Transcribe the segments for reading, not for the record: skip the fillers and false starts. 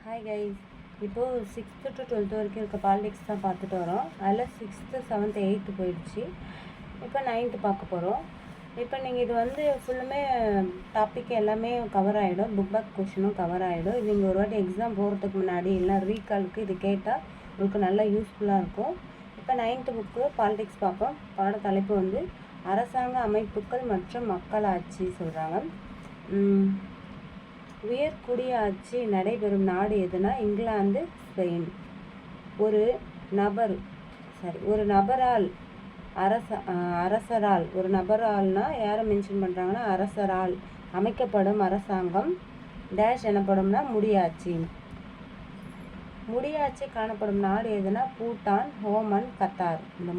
Hi guys, இப்போது 6th to 12th வரைக்கும் இருக்க பாலிடிக்ஸ் தான் பார்த்துட்டு வரோம். அதில் 6th 7th 8th போயிடுச்சு. இப்போ 9th பார்க்க போகிறோம். இப்போ நீங்கள் இது ஃபுல்லுமே டாபிக் எல்லாமே கவர் ஆகிடும், புக் பேக் கொஷினும் கவர் ஆகிடும். இது நீங்கள் ஒரு வாட்டி எக்ஸாம் போகிறதுக்கு முன்னாடி இல்லை ரீகாலுக்கு இது கேட்டால் உங்களுக்கு நல்லா யூஸ்ஃபுல்லாக இருக்கும். இப்போ 9th புக்கு பாலிடிக்ஸ் பார்ப்போம். பாட தலைப்பு அரசாங்க அமைப்புகள் மற்றும் மக்களாட்சி சொல்கிறாங்க. உயர்குடியாட்சி நடைபெறும் நாடு எதுனா இங்கிலாந்து, ஸ்பெயின். ஒரு நபரால் அரசரால் ஒரு நபரால்னா யாரை மென்ஷன் பண்ணுறாங்கன்னா அரசரால் அமைக்கப்படும் அரசாங்கம் டேஷ் எனப்படும்னா முடியாட்சி. முடியாட்சி காணப்படும் நாடு எதுனா பூட்டான், ஓமன், கத்தார். இந்த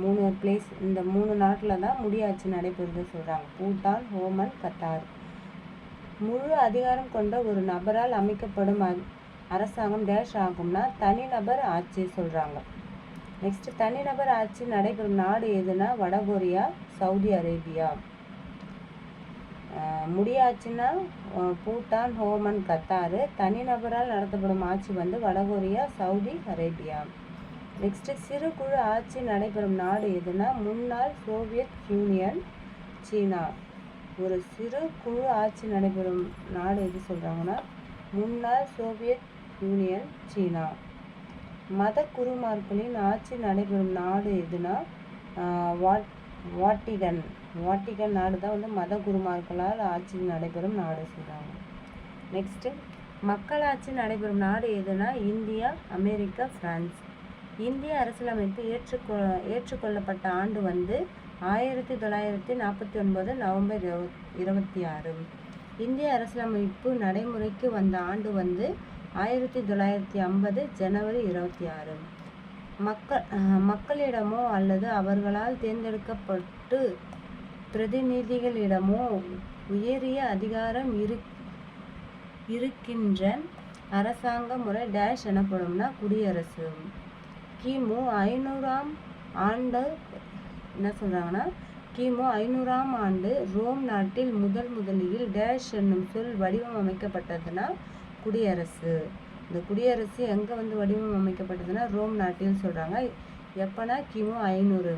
மூணு நாட்டில் தான் முடியாட்சி நடைபெறுது சொல்கிறாங்க. Bhutan, Oman, Qatar. முழு அதிகாரம் கொண்ட ஒரு நபரால் அமைக்கப்படும் அரசாங்கம் டேஷ் ஆகும்னா தனிநபர் ஆட்சி சொல்கிறாங்க. நெக்ஸ்ட், தனிநபர் ஆட்சி நடைபெறும் நாடு எதுனா வடகொரியா, சவுதி அரேபியா. முடியாட்சின்னா பூட்டான், ஓமன், கத்தார். தனிநபரால் நடத்தப்படும் ஆட்சி வடகொரியா, சவுதி அரேபியா. நெக்ஸ்ட், சிறு குழு ஆட்சி நடைபெறும் நாடு எதுனா முன்னாள் சோவியத் யூனியன், சீனா. ஒரு சிறு குழு ஆட்சி நடைபெறும் நாடு எது சொல்கிறாங்கன்னா முன்னாள் சோவியத் யூனியன், சீனா. மத குருமார்களின் ஆட்சி நடைபெறும் நாடு எதுனா வாட்டிகன். வாட்டிகன் நாடு தான் மத குருமார்களால் ஆட்சி நடைபெறும் நாடு சொல்கிறாங்க. நெக்ஸ்ட்டு, மக்களாட்சி நடைபெறும் நாடு எதுனா இந்தியா, அமெரிக்கா, பிரான்ஸ். இந்திய அரசியலமைப்பு ஏற்றுக்கொள்ளப்பட்ட ஆண்டு 1949 நவம்பர் 26. இந்திய அரசியலமைப்பு நடைமுறைக்கு வந்த ஆண்டு 1950 ஜனவரி 26. மக்களிடமோ அல்லது அவர்களால் தேர்ந்தெடுக்கப்பட்டு பிரதிநிதிகளிடமோ உயரிய அதிகாரம் இருக்கின்ற அரசாங்க முறை டேஷ் எனப்படும்னா குடியரசு. கிமு 500ஆம் ஆண்டு என்ன சொல்கிறாங்கன்னா கிமு 500ஆம் ஆண்டு ரோம் நாட்டில் முதலில் டேஷ் என்னும் சொல் வடிவம் அமைக்கப்பட்டதுன்னா குடியரசு. இந்த குடியரசு எங்கே வடிவம் அமைக்கப்பட்டதுன்னா ரோம் நாட்டில் சொல்கிறாங்க. எப்போனா கிமு 500.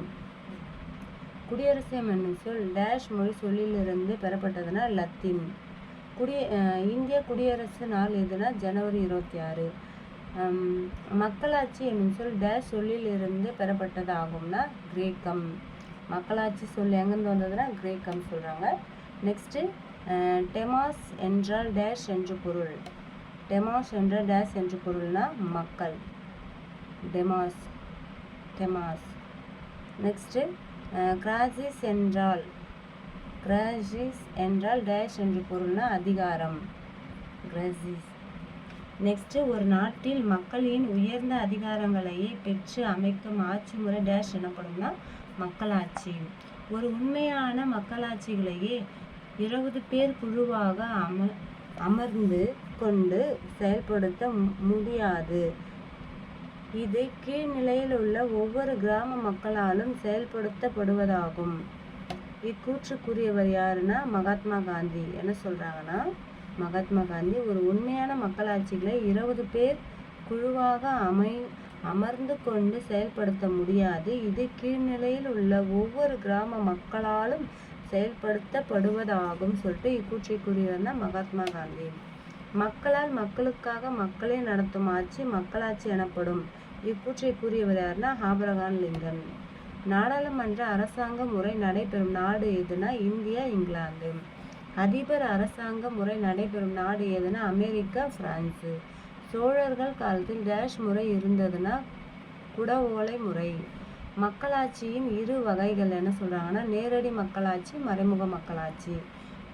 குடியரசு என்னும் சொல் டேஷ் மொழி சொல்லிலிருந்து பெறப்பட்டதுன்னா லத்தீன். இந்திய குடியரசு நாள் எதுனா ஜனவரி 26. மக்களாட்சி என்னும் சொல் டேஷ் சொல்லிலிருந்து பெறப்பட்டது ஆகும்னா கிரேக்கம். மக்களாட்சி சொல் எங்கேருந்து வந்ததுன்னா கிரேக்கம் சொல்கிறாங்க. நெக்ஸ்ட்டு, டெமாஸ் என்றால் டேஷ் என்று பொருள். டெமாஸ் என்ற டேஷ் என்று பொருள்னா மக்கள். டெமாஸ். நெக்ஸ்ட்டு, கிராசிஸ் என்றால் டேஷ் என்று பொருள்னா அதிகாரம். கிராசிஸ். நெக்ஸ்ட்டு, ஒரு நாட்டில் மக்களின் உயர்ந்த அதிகாரங்களை பெற்று அமைக்கும் ஆட்சி முறை டேஷ் எனப்படும்னா மக்களாட்சி. ஒரு உண்மையான மக்களாட்சிகளையே 20 பேர் குழுவாக அமர்ந்து கொண்டு செயல்படுத்த முடியாது. இது கீழ்நிலையில் உள்ள ஒவ்வொரு கிராம மக்களாலும் செயல்படுத்தப்படுவதாகும். இக்கூற்று கூறியவர் யாருன்னா மகாத்மா காந்தி. என்ன சொல்கிறாங்கன்னா மகாத்மா காந்தி ஒரு உண்மையான மக்களாட்சிகளை 20 பேர் குழுவாக அமர்ந்து கொண்டு செயல்படுத்த முடியாது. இது கீழ்நிலையில் உள்ள ஒவ்வொரு கிராம மக்களாலும் செயல்படுத்தப்படுவதாகும் சொல்லிட்டு இக்கூற்றை கூறியவர்னா மகாத்மா காந்தி. மக்களால் மக்களுக்காக மக்களே நடத்தும் ஆட்சி மக்களாட்சி எனப்படும். இக்கூற்றை கூறியவர் யாருன்னா ஆபிரகாம் லிங்கன். நாடாளுமன்ற அரசாங்க முறை நடைபெறும் நாடு எதுனா இந்தியா, இங்கிலாந்து. அதிபர் அரசாங்க முறை நடைபெறும் நாடு எதுனா அமெரிக்கா, பிரான்ஸு. சோழர்கள் காலத்தில் டேஷ் முறை இருந்ததுன்னா குடவோலை முறை. மக்களாட்சியின் இரு வகைகள் என்ன சொல்கிறாங்கன்னா நேரடி மக்களாட்சி, மறைமுக மக்களாட்சி.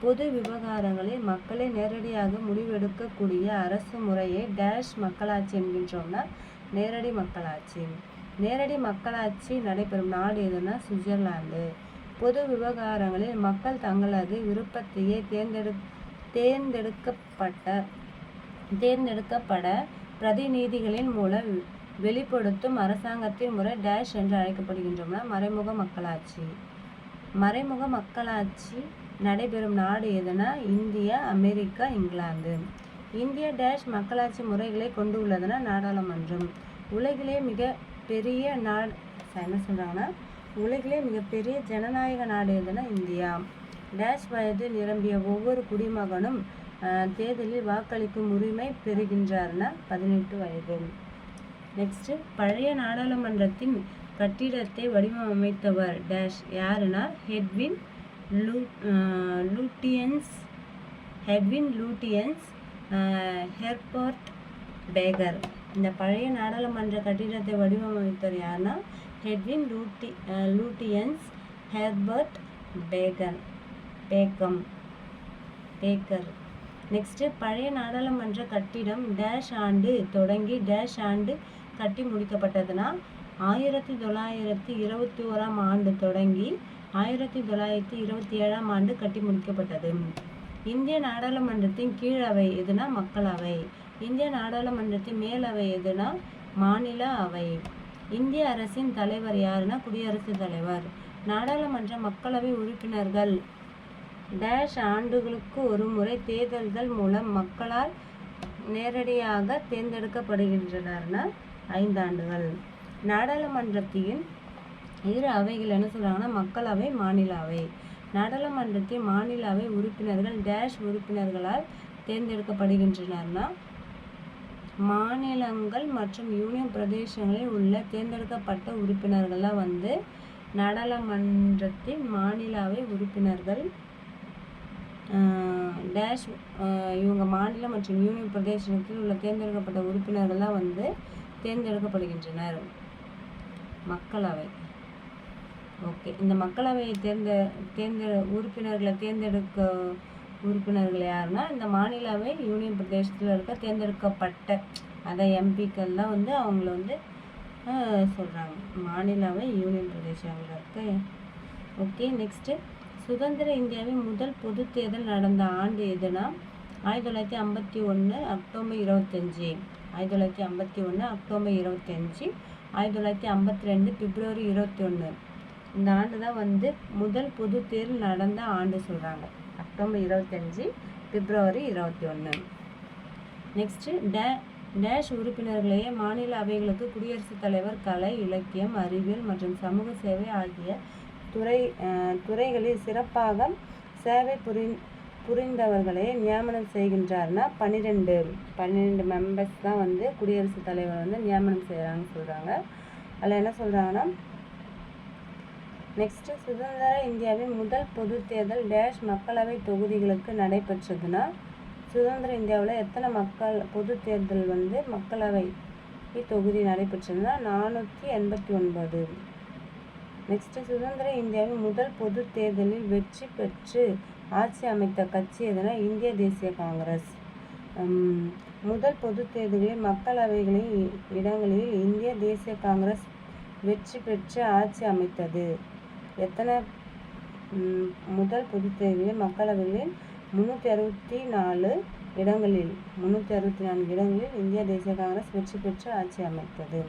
பொது விவகாரங்களில் மக்களே நேரடியாக முடிவெடுக்கக்கூடிய அரசு முறையை டேஷ் மக்களாட்சி என்கின்றோம்னா நேரடி மக்களாட்சி. நேரடி மக்களாட்சி நடைபெறும் நாடு எதுனா சுவிட்சர்லாந்து. பொது விவகாரங்களில் மக்கள் தங்களது விருப்பத்தையே தேர்ந்தெடுக்கப்பட பிரதிநிதிகளின் மூலம் வெளிப்படுத்தும் அரசாங்கத்தின் முறை டேஷ் என்று அழைக்கப்படுகின்றன மறைமுக மக்களாட்சி. மறைமுக மக்களாட்சி நடைபெறும் நாடு எதுனா இந்தியா, அமெரிக்கா, இங்கிலாந்து. இந்திய டேஷ் மக்களாட்சி முறைகளை கொண்டு உள்ளதுன்னா நாடாளுமன்றம். உலகிலே மிக பெரிய நாடு என்ன சொல்கிறாங்கன்னா, உலகிலே மிகப்பெரிய ஜனநாயக நாடு எதுனா இந்தியா. டேஷ் வயது நிரம்பிய ஒவ்வொரு குடிமகனும் தேர்தலில் வாக்களிக்கும் உரிமை பெறுகின்றார்னா 18 வயது. நெக்ஸ்ட்டு, பழைய நாடாளுமன்றத்தின் கட்டிடத்தை வடிவமைத்தவர் டேஷ் யாருன்னா எட்வின் லூட்டியன்ஸ் ஹெர்பர்ட் பேக்கர். இந்த பழைய நாடாளுமன்ற கட்டிடத்தை வடிவமைத்தவர் யாருன்னா Edwin Lutyens Herbert Baker. Next, பழைய நாடாளுமன்ற கட்டிடம் டேஷ் ஆண்டு தொடங்கி டேஷ் ஆண்டு கட்டி முடிக்கப்பட்டதுன்னா 1921ஆம் ஆண்டு தொடங்கி 1927ஆம் ஆண்டு கட்டி முடிக்கப்பட்டது. இந்திய நாடாளுமன்றத்தின் கீழவை எதுனா மக்களவை. இந்திய நாடாளுமன்றத்தின் மேலவை எதுனா மாநில அவை. இந்திய அரசின் தலைவர் யாருன்னா குடியரசுத் தலைவர். நாடாளுமன்ற மக்களவை உறுப்பினர்கள் டேஷ் ஆண்டுகளுக்கு ஒரு முறை தேர்தல்கள் மூலம் மக்களால் நேரடியாக தேர்ந்தெடுக்கப்படுகின்றனர்னா 5 ஆண்டுகள். நாடாளுமன்றத்தின் இரு அவைகள் என்ன சொல்கிறாங்கன்னா மக்களவை, மாநில அவை. நாடாளுமன்றத்தின் மாநில அவை உறுப்பினர்கள் டேஷ் உறுப்பினர்களால் தேர்ந்தெடுக்கப்படுகின்றனர்னா மாநிலங்கள் மற்றும் யூனியன் பிரதேசங்களில் உள்ள தேர்ந்தெடுக்கப்பட்ட உறுப்பினர்கள்லாம் நாடாளுமன்றத்தின் மாநில அவை உறுப்பினர்கள் டேஷ் இவங்க மாநில மற்றும் யூனியன் பிரதேசத்தில் உள்ள தேர்ந்தெடுக்கப்பட்ட உறுப்பினர்கள் தான் தேர்ந்தெடுக்கப்படுகின்றனர். மக்களவை. ஓகே, இந்த மக்களவையை உறுப்பினர்கள் யாருன்னா இந்த மாநில அவை யூனியன் பிரதேசத்தில் இருக்க தேர்ந்தெடுக்கப்பட்ட அதை எம்பிக்கள் தான் அவங்கள சொல்கிறாங்க. மாநில அவை யூனியன் பிரதேசத்தில் இருக்க. ஓகே, நெக்ஸ்ட்டு, சுதந்திர இந்தியாவின் முதல் பொது தேர்தல் நடந்த ஆண்டு எதுனா 1951 அக்டோபர் 25. 1951 அக்டோபர் 25, 1952 பிப்ரவரி 21. இந்த ஆண்டு தான் முதல் பொது தேர்தல் நடந்த ஆண்டு சொல்கிறாங்க. அக்டோபர் 25, பிப்ரவரி 21. நெக்ஸ்ட்டு, டேஷ் உறுப்பினர்களையே மாநில அவைகளுக்கு குடியரசுத் தலைவர் கலை, இலக்கியம், அறிவியல் மற்றும் சமூக சேவை ஆகிய துறைகளில் சிறப்பாக சேவை புரிந்தவர்களே நியமனம் செய்கின்றார்னா 12 மெம்பர்ஸ் தான் குடியரசுத் தலைவர் நியமனம் செய்கிறாங்கன்னு சொல்கிறாங்க. அதில் என்ன சொல்கிறாங்கன்னா, நெக்ஸ்ட்டு, சுதந்திர இந்தியாவின் முதல் பொது தேர்தல் டேஷ் மக்களவை தொகுதிகளுக்கு நடைபெற்றதுன்னா சுதந்திர இந்தியாவில் எத்தனை பொது தேர்தல் மக்களவை தொகுதி நடைபெற்றதுன்னா 489. நெக்ஸ்ட்டு, சுதந்திர இந்தியாவின் முதல் பொது தேர்தலில் வெற்றி பெற்று ஆட்சி அமைத்த கட்சி எதுனா இந்திய தேசிய காங்கிரஸ். முதல் பொது தேர்தலில் மக்களவைகளின் இடங்களில் இந்திய தேசிய காங்கிரஸ் வெற்றி பெற்று ஆட்சி அமைத்தது. எத்தனை முதல் பொது தேர்தலில் மக்களவைகளில் 364 இடங்களில் இந்திய தேசிய காங்கிரஸ் வெற்றி பெற்று ஆட்சி அமைத்தது.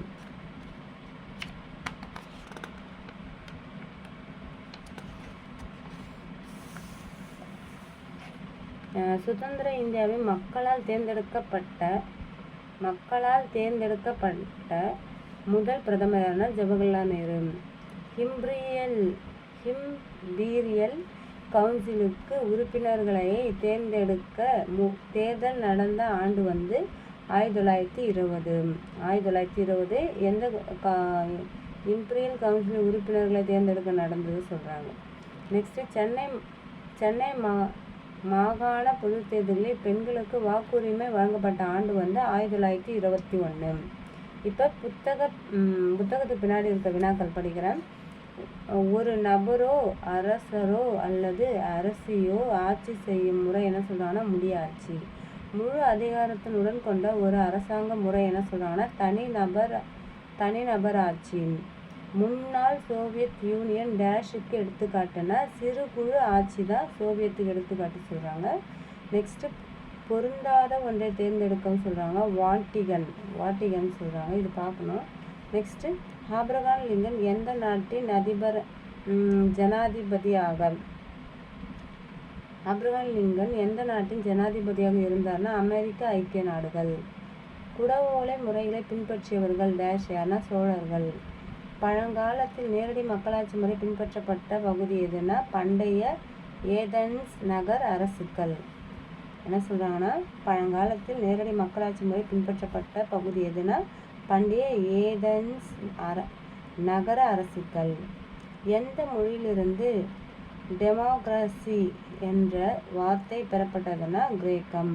சுதந்திர இந்தியாவின் மக்களால் தேர்ந்தெடுக்கப்பட்ட முதல் பிரதமரான ஜவஹர்லால் நேரு. இம்பீரியல் கவுன்சிலுக்கு உறுப்பினர்களை தேர்ந்தெடுக்க தேர்தல் நடந்த ஆண்டு 1920. 1920 எந்த இம்பீரியல் கவுன்சில் உறுப்பினர்களை தேர்ந்தெடுக்க நடந்தது சொல்கிறாங்க. நெக்ஸ்ட்டு, சென்னை மாகாண பொது தேர்தலில் பெண்களுக்கு வாக்குரிமை வழங்கப்பட்ட ஆண்டு 1921. இப்போ புத்தகத்துக்கு பின்னாடி இருக்க வினாக்கள் படிக்கிறேன். ஒரு நபரோ அரசரோ அல்லது அரசியோ ஆட்சி செய்யும் முறை என்ன சொல்கிறாங்கன்னா முடியாட்சி. முழு அதிகாரத்துடன் கொண்ட ஒரு அரசாங்க முறை என்ன சொல்கிறாங்கன்னா தனிநபர் ஆட்சி. முன்னாள் சோவியத் யூனியன் டேஷுக்கு எடுத்துக்காட்டுன்னா சிறு குழு ஆட்சி தான் சோவியத்துக்கு எடுத்துக்காட்டு சொல்கிறாங்க. நெக்ஸ்ட்டு, பொருந்தாத ஒன்றை தேர்ந்தெடுக்கன்னு சொல்கிறாங்க. வாட்டிகன் சொல்கிறாங்க. இது பார்க்கணும். நெக்ஸ்ட்டு, ஆபிரகாம் லிங்கன் எந்த நாட்டின் ஜனாதிபதியாக ஆப்ரஹாம் லிங்கன் எந்த நாட்டின் ஜனாதிபதியாக இருந்தார்னா அமெரிக்க ஐக்கிய நாடுகள். குடவோலை முறைகளை பின்பற்றியவர்கள் டேஷ் யார்னா சோழர்கள். பழங்காலத்தில் நேரடி மக்களாட்சி முறை பின்பற்றப்பட்ட பகுதி எதுனா பண்டைய ஏதென்ஸ் நகர் அரசுகள். என்ன சொல்கிறாங்கன்னா, பழங்காலத்தில் நேரடி மக்களாட்சி முறை பின்பற்றப்பட்ட பகுதி எதுனா பண்டைய ஏதென்ஸ் நகர அரசுகள். எந்த மொழியிலிருந்து டெமோக்ரஸி என்ற வார்த்தை பெறப்பட்டதுன்னா கிரேக்கம்.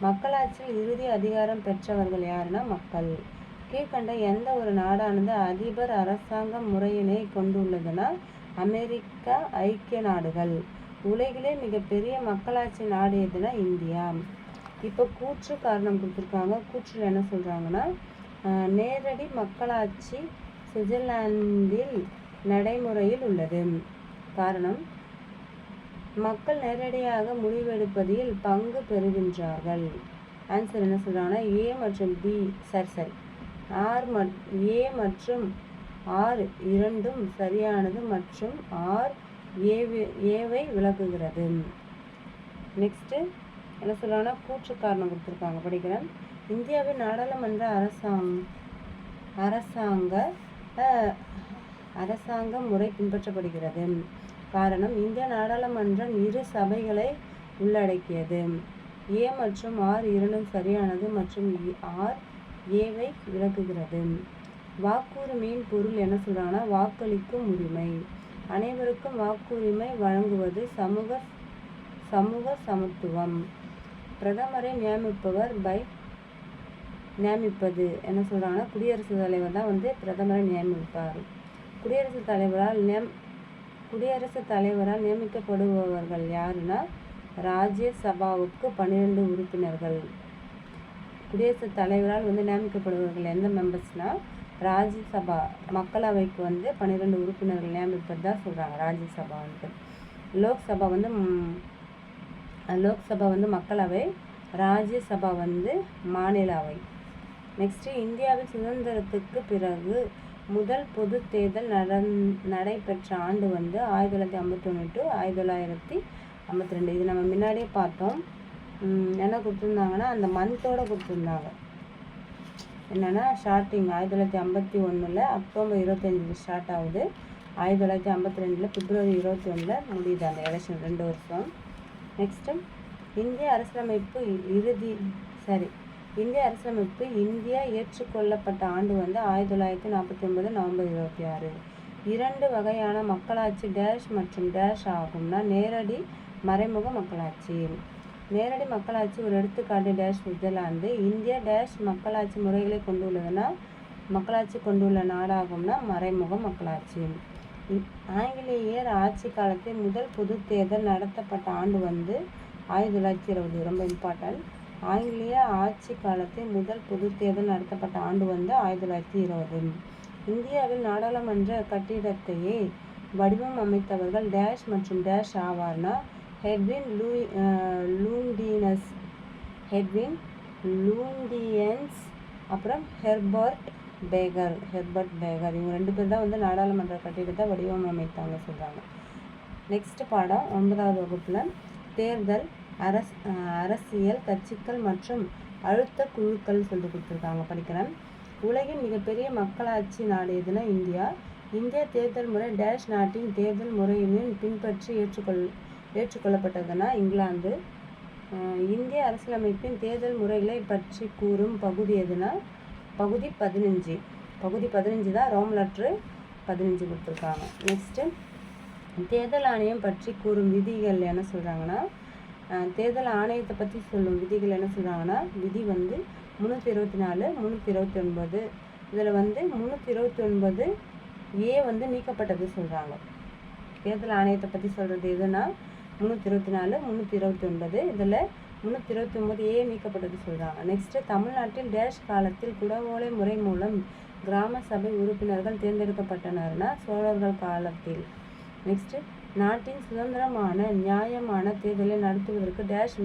மக்களாட்சியில் இறுதி அதிகாரம் பெற்றவர்கள் யாருன்னா மக்கள். கீழ்கண்ட எந்த ஒரு நாடானது அதிபர் அரசாங்க முறையினை கொண்டுள்ளதுன்னா அமெரிக்க ஐக்கிய நாடுகள். உலகிலே மிகப்பெரிய மக்களாட்சி நாடு எதுனா இந்தியா. இப்போ கூற்று காரணம் கொடுத்துருக்காங்க. கூற்றில் என்ன சொல்கிறாங்கன்னா, நேரடி மக்களாட்சி சுவிட்சர்லாந்தில் நடைமுறையில் உள்ளது. காரணம், மக்கள் நேரடியாக முடிவெடுப்பதில் பங்கு பெறுகின்றார்கள். ஆன்சர் என்ன சொல்கிறாங்கன்னா ஏ மற்றும் பி சரி ஏ மற்றும் ஆர் இரண்டும் சரியானது மற்றும் ஆர் ஏவை விளக்குகிறது. நெக்ஸ்ட்டு என்ன சொல்கிறாங்கன்னா கூற்று காரணம் கொடுத்துருக்காங்க, படிக்கிறேன். இந்தியாவின் நாடாளுமன்ற அரசாங்க முறை பின்பற்றப்படுகிறது. காரணம், இந்திய நாடாளுமன்றம் இரு சபைகளை உள்ளடக்கியது. ஏ மற்றும் ஆர் இரண்டும் சரியானது மற்றும் ஆர் ஏவை விளக்குகிறது. வாக்குரிமையின் பொருள் என்ன சொல்கிறாங்கன்னா வாக்களிக்கும் உரிமை. அனைவருக்கும் வாக்குரிமை வழங்குவது சமூக சமத்துவம். பிரதமரை நியமிப்பது என்ன சொல்கிறாங்கன்னா குடியரசுத் தலைவர் தான் பிரதமரை நியமிப்பார். குடியரசுத் தலைவரால் நியமிக்கப்படுபவர்கள் யாருன்னா ராஜ்யசபாவுக்கு 12 உறுப்பினர்கள். குடியரசுத் தலைவரால் நியமிக்கப்படுபவர்கள் எந்த மெம்பர்ஸ்னா ராஜ்யசபா மக்களவைக்கு 12 உறுப்பினர்கள் நியமிப்பது தான் சொல்கிறாங்க ராஜ்யசபா. லோக்சபா மக்களவை, ராஜ்யசபா மாநில அவை. நெக்ஸ்ட்டு, இந்தியாவில் சுதந்திரத்துக்கு பிறகு முதல் பொது தேர்தல் நடைபெற்ற ஆண்டு 1951 to 1952. இது நம்ம முன்னாடியே பார்த்தோம். என்ன கொடுத்துருந்தாங்கன்னா அந்த மந்தோட கொடுத்துருந்தாங்க. என்னென்னா ஸ்டார்டிங் 1951 அக்டோபர் 25 ஸ்டார்ட் ஆகுது. 1952 பிப்ரவரி 21 முடியுது அந்த எலெக்ஷன் 2 வருஷம். நெக்ஸ்ட்டு, இந்திய அரசியலமைப்பு இந்தியா ஏற்றுக்கொள்ளப்பட்ட ஆண்டு 1949 நவம்பர் 26. 2 வகையான மக்களாட்சி டேஷ் மற்றும் டேஷ் ஆகும்னா நேரடி மறைமுக மக்களாட்சி. நேரடி மக்களாட்சி ஒரு எடுத்துக்காட்டு டேஷ் சுவிட்சர்லாந்து. இந்தியா டேஷ் மக்களாட்சி முறைகளை கொண்டுள்ள நாடாகும்னா மறைமுக மக்களாட்சி. ஆங்கிலேயர் ஆட்சி காலத்தில் முதல் பொது தேர்தல் நடத்தப்பட்ட ஆண்டு 1920. ரொம்ப இம்பார்ட்டன்ட். ஆங்கிலேய ஆட்சி காலத்தில் முதல் பொது தேர்தல் நடத்தப்பட்ட ஆண்டு 1920. இந்தியாவில் நாடாளுமன்ற கட்டிடத்தையே வடிவம் அமைத்தவர்கள் டேஷ் மற்றும் டேஷ் ஆவார்னா எட்வின் லூண்டியன்ஸ் அப்புறம் ஹெர்பர்ட் பேகர். இவங்க 2 பேர் தான் நாடாளுமன்ற கட்டிடத்தை வடிவம் அமைத்தாங்க சொல்கிறாங்க. நெக்ஸ்ட் பாடம் 9வது வகுப்பில் தேர்தல், அரசியல் கட்சிகள் மற்றும் அழுத்த குழுக்கள் சொல்லி கொடுத்துருக்காங்க, படிக்கிறேன். உலகின் மிகப்பெரிய மக்களாட்சி நாடு எதுனா இந்தியா. இந்திய தேர்தல் முறை டேஷ் நாட்டின் தேர்தல் முறையினை பின்பற்றி ஏற்றுக்கொள்ளப்பட்டதுன்னா இங்கிலாந்து. இந்திய அரசியலமைப்பின் தேர்தல் முறைகளை பற்றி கூறும் பகுதி எதுனா பகுதி 15. பகுதி 15 தான் ரோம் லெட்ரு 15 கொடுத்துருக்காங்க. நெக்ஸ்ட்டு, தேர்தல் ஆணையம் பற்றி கூறும் விதிகள் என்ன சொல்கிறாங்கன்னா தேர்தல் ஆணையத்தை பற்றி சொல்லும் விதிகள் என்ன சொல்கிறாங்கன்னா விதி 324, 329. இதில் 329 ஏ நீக்கப்பட்டது சொல்கிறாங்க. தேர்தல் ஆணையத்தை பற்றி சொல்கிறது எதுனா 324, 329. இதில் 329 ஏ நீக்கப்பட்டது சொல்கிறாங்க. நெக்ஸ்ட்டு, தமிழ்நாட்டில் டேஷ் காலத்தில் குடவோலை முறை மூலம் கிராம சபை உறுப்பினர்கள் தேர்ந்தெடுக்கப்பட்டனர்னா சோழர்கள் காலத்தில். நெக்ஸ்ட்டு, நாட்டின் சுதந்திரமான நியாயமான தேர்தலை நடத்துவதற்கு டேஷ்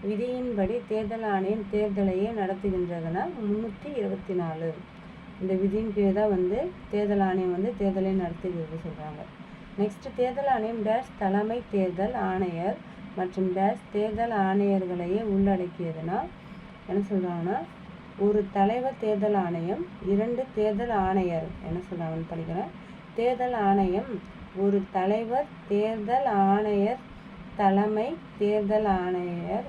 விதியின்படி தேர்தல் ஆணையம் தேர்தலையே நடத்துகின்றதுன்னா 324. இந்த விதியின் கீழ் தான் தேர்தல் ஆணையம் தேர்தலை நடத்துகிறது சொல்கிறாங்க. நெக்ஸ்ட் தேர்தல் ஆணையம் டேஷ் தலைமை தேர்தல் ஆணையர் மற்றும் டேஷ் தேர்தல் ஆணையர்களையே உள்ளடக்கியதுன்னா என்ன சொல்கிறாங்கன்னா ஒரு தலைவர் தேர்தல் ஆணையம், 2 தேர்தல் ஆணையர். என்ன சொல்கிறாங்கன்னு படிக்கிறேன். தேர்தல் ஆணையம் ஒரு தலைவர் தேர்தல் ஆணையர் தலைமை தேர்தல் ஆணையர்.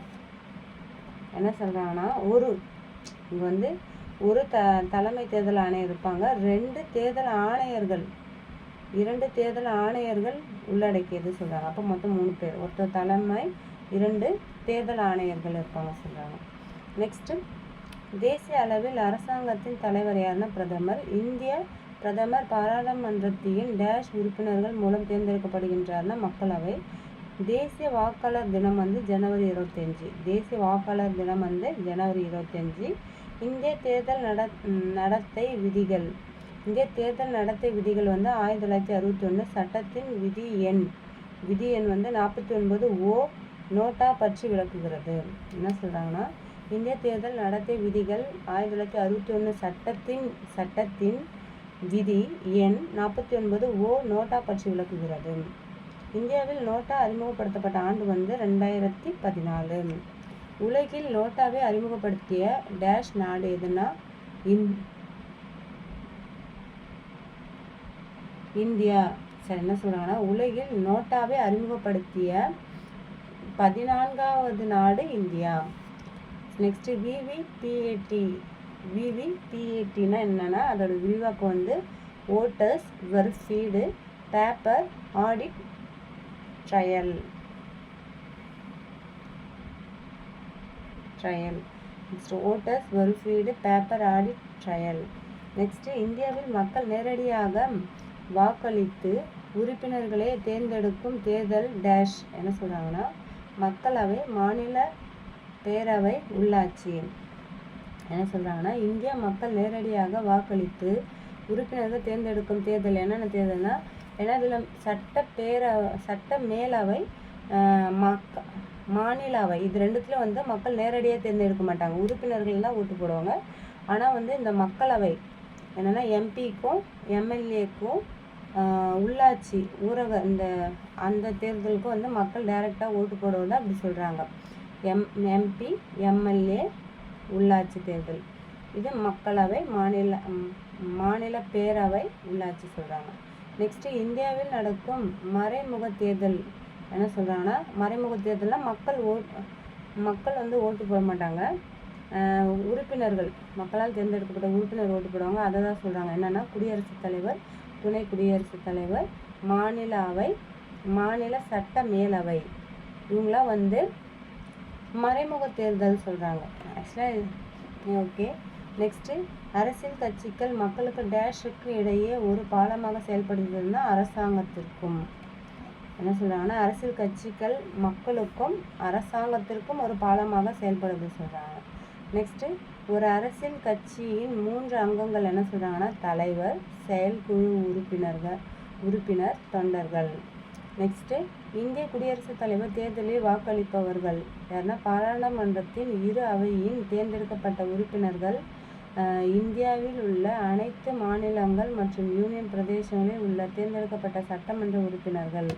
என்ன சொல்கிறாங்கன்னா இங்கே வந்து ஒரு தலைமை தேர்தல் ஆணையர் இருப்பாங்க, 2 தேர்தல் ஆணையர்கள், 2 தேர்தல் ஆணையர்கள் உள்ளடக்கியது சொல்கிறாங்க. அப்போ மொத்தம் 3 பேர், ஒருத்தர் தலைமை, 2 தேர்தல் ஆணையர்கள் இருப்பாங்க சொல்கிறாங்க. நெக்ஸ்ட்டு தேசிய அளவில் அரசாங்கத்தின் தலைவர் யாருன்னா பிரதமர். இந்திய பிரதமர் பாராளுமன்றத்தின் டேஷ் உறுப்பினர்கள் மூலம் தேர்ந்தெடுக்கப்படுகின்றார்னா மக்களவை. தேசிய வாக்காளர் தினம் வந்து ஜனவரி 25. தேசிய வாக்காளர் தினம் வந்து ஜனவரி 25. இந்திய தேர்தல் நடத்தை விதிகள். இந்திய தேர்தல் நடத்தை விதிகள் வந்து 1961 சட்டத்தின் விதி எண் வந்து 49 நோட்டா பற்றி விளக்குகிறது. என்ன சொல்கிறாங்கன்னா இந்திய தேர்தல் நடத்தை விதிகள் 1961 சட்டத்தின் விதி எண் 49 நோட்டா பற்றி விளக்குகிறது. இந்தியாவில் நோட்டா அறிமுகப்படுத்தப்பட்ட ஆண்டு வந்து 2014. உலகில் நோட்டாவை அறிமுகப்படுத்திய டேஷ் நாடு எதுனா இந்தியா. சரி, என்ன சொல்கிறாங்கன்னா உலகில் நோட்டாவை அறிமுகப்படுத்திய 14வது நாடு இந்தியா. நெக்ஸ்ட்டு விவிபிஏடினா என்னன்னா அதோட விரிவாக்கம் வந்து voters verified paper audit trail. Next voters verified paper audit trail. Next இந்தியாவில் மக்கள் நேரடியாக வாக்களித்து உறுப்பினர்களை தேர்ந்தெடுக்கும் தேர்தல் டேஷ். என்ன சொல்கிறாங்கன்னா மக்களவை, மாநில பேரவை, உள்ளாட்சி. என்ன சொல்கிறாங்கன்னா இந்தியா மக்கள் நேரடியாக வாக்களித்து உறுப்பினர்கள் தேர்ந்தெடுக்கும் தேர்தல் என்னென்ன தேர்தல்னா ஏன்னா இதில் சட்ட மேலவை, மாநில அவை, இது 2த்துல வந்து மக்கள் நேரடியாக தேர்ந்தெடுக்க மாட்டாங்க, உறுப்பினர்கள் தான் ஓட்டு போடுவாங்க. ஆனால் வந்து இந்த மக்களவை என்னென்னா எம்பிக்கும் எம்எல்ஏக்கும் உள்ளாட்சி ஊரக அந்த தேர்தலுக்கும் வந்து மக்கள் டைரெக்டாக ஓட்டு போடுவது அப்படி சொல்கிறாங்க. எம்பி எம்எல்ஏ உள்ளாட்சி தேர்தல், இது மக்களவை, மாநில பேரவை, உள்ளாட்சி சொல்கிறாங்க. நெக்ஸ்ட்டு இந்தியாவில் நடக்கும் மறைமுக தேர்தல். என்ன சொல்கிறாங்கன்னா மறைமுக தேர்தலில் மக்கள் வந்து ஓட்டு போட மாட்டாங்க, உறுப்பினர்கள், மக்களால் தேர்ந்தெடுக்கப்பட்ட உறுப்பினர் ஓட்டு போடுவாங்க. அதை தான் சொல்கிறாங்க. என்னென்னா குடியரசுத் தலைவர், துணை குடியரசுத் தலைவர், மாநில அவை, மாநில சட்ட மேலவை, இவங்களாம் வந்து மறைமுக தேர்தல் சொல்கிறாங்க. ஆக்சுவலாக ஓகே. நெக்ஸ்ட்டு அரசியல் கட்சிகள் மக்களுக்கு டேஷுக்கு இடையே ஒரு பாலமாக செயல்படுகிறதுனா அரசாங்கத்திற்கும். என்ன சொல்கிறாங்கன்னா அரசியல் கட்சிகள் மக்களுக்கும் அரசாங்கத்திற்கும் ஒரு பாலமாக செயல்படுது சொல்கிறாங்க. நெக்ஸ்ட்டு ஒரு அரசியல் கட்சியின் 3 அங்கங்கள். என்ன சொல்கிறாங்கன்னா தலைவர், செயற்குழு உறுப்பினர், தொண்டர்கள். நெக்ஸ்ட்டு இந்திய குடியரசுத் தலைவர் தேர்தலில் வாக்களிப்பவர்கள் யாருன்னா பாராளுமன்றத்தின் 2 அவையின் தேர்ந்தெடுக்கப்பட்ட உறுப்பினர்கள். இந்தியாவில் உள்ள அனைத்து மாநிலங்கள் மற்றும் யூனியன் பிரதேசங்களில் உள்ள தேர்ந்தெடுக்கப்பட்ட சட்டமன்ற உறுப்பினர்கள்.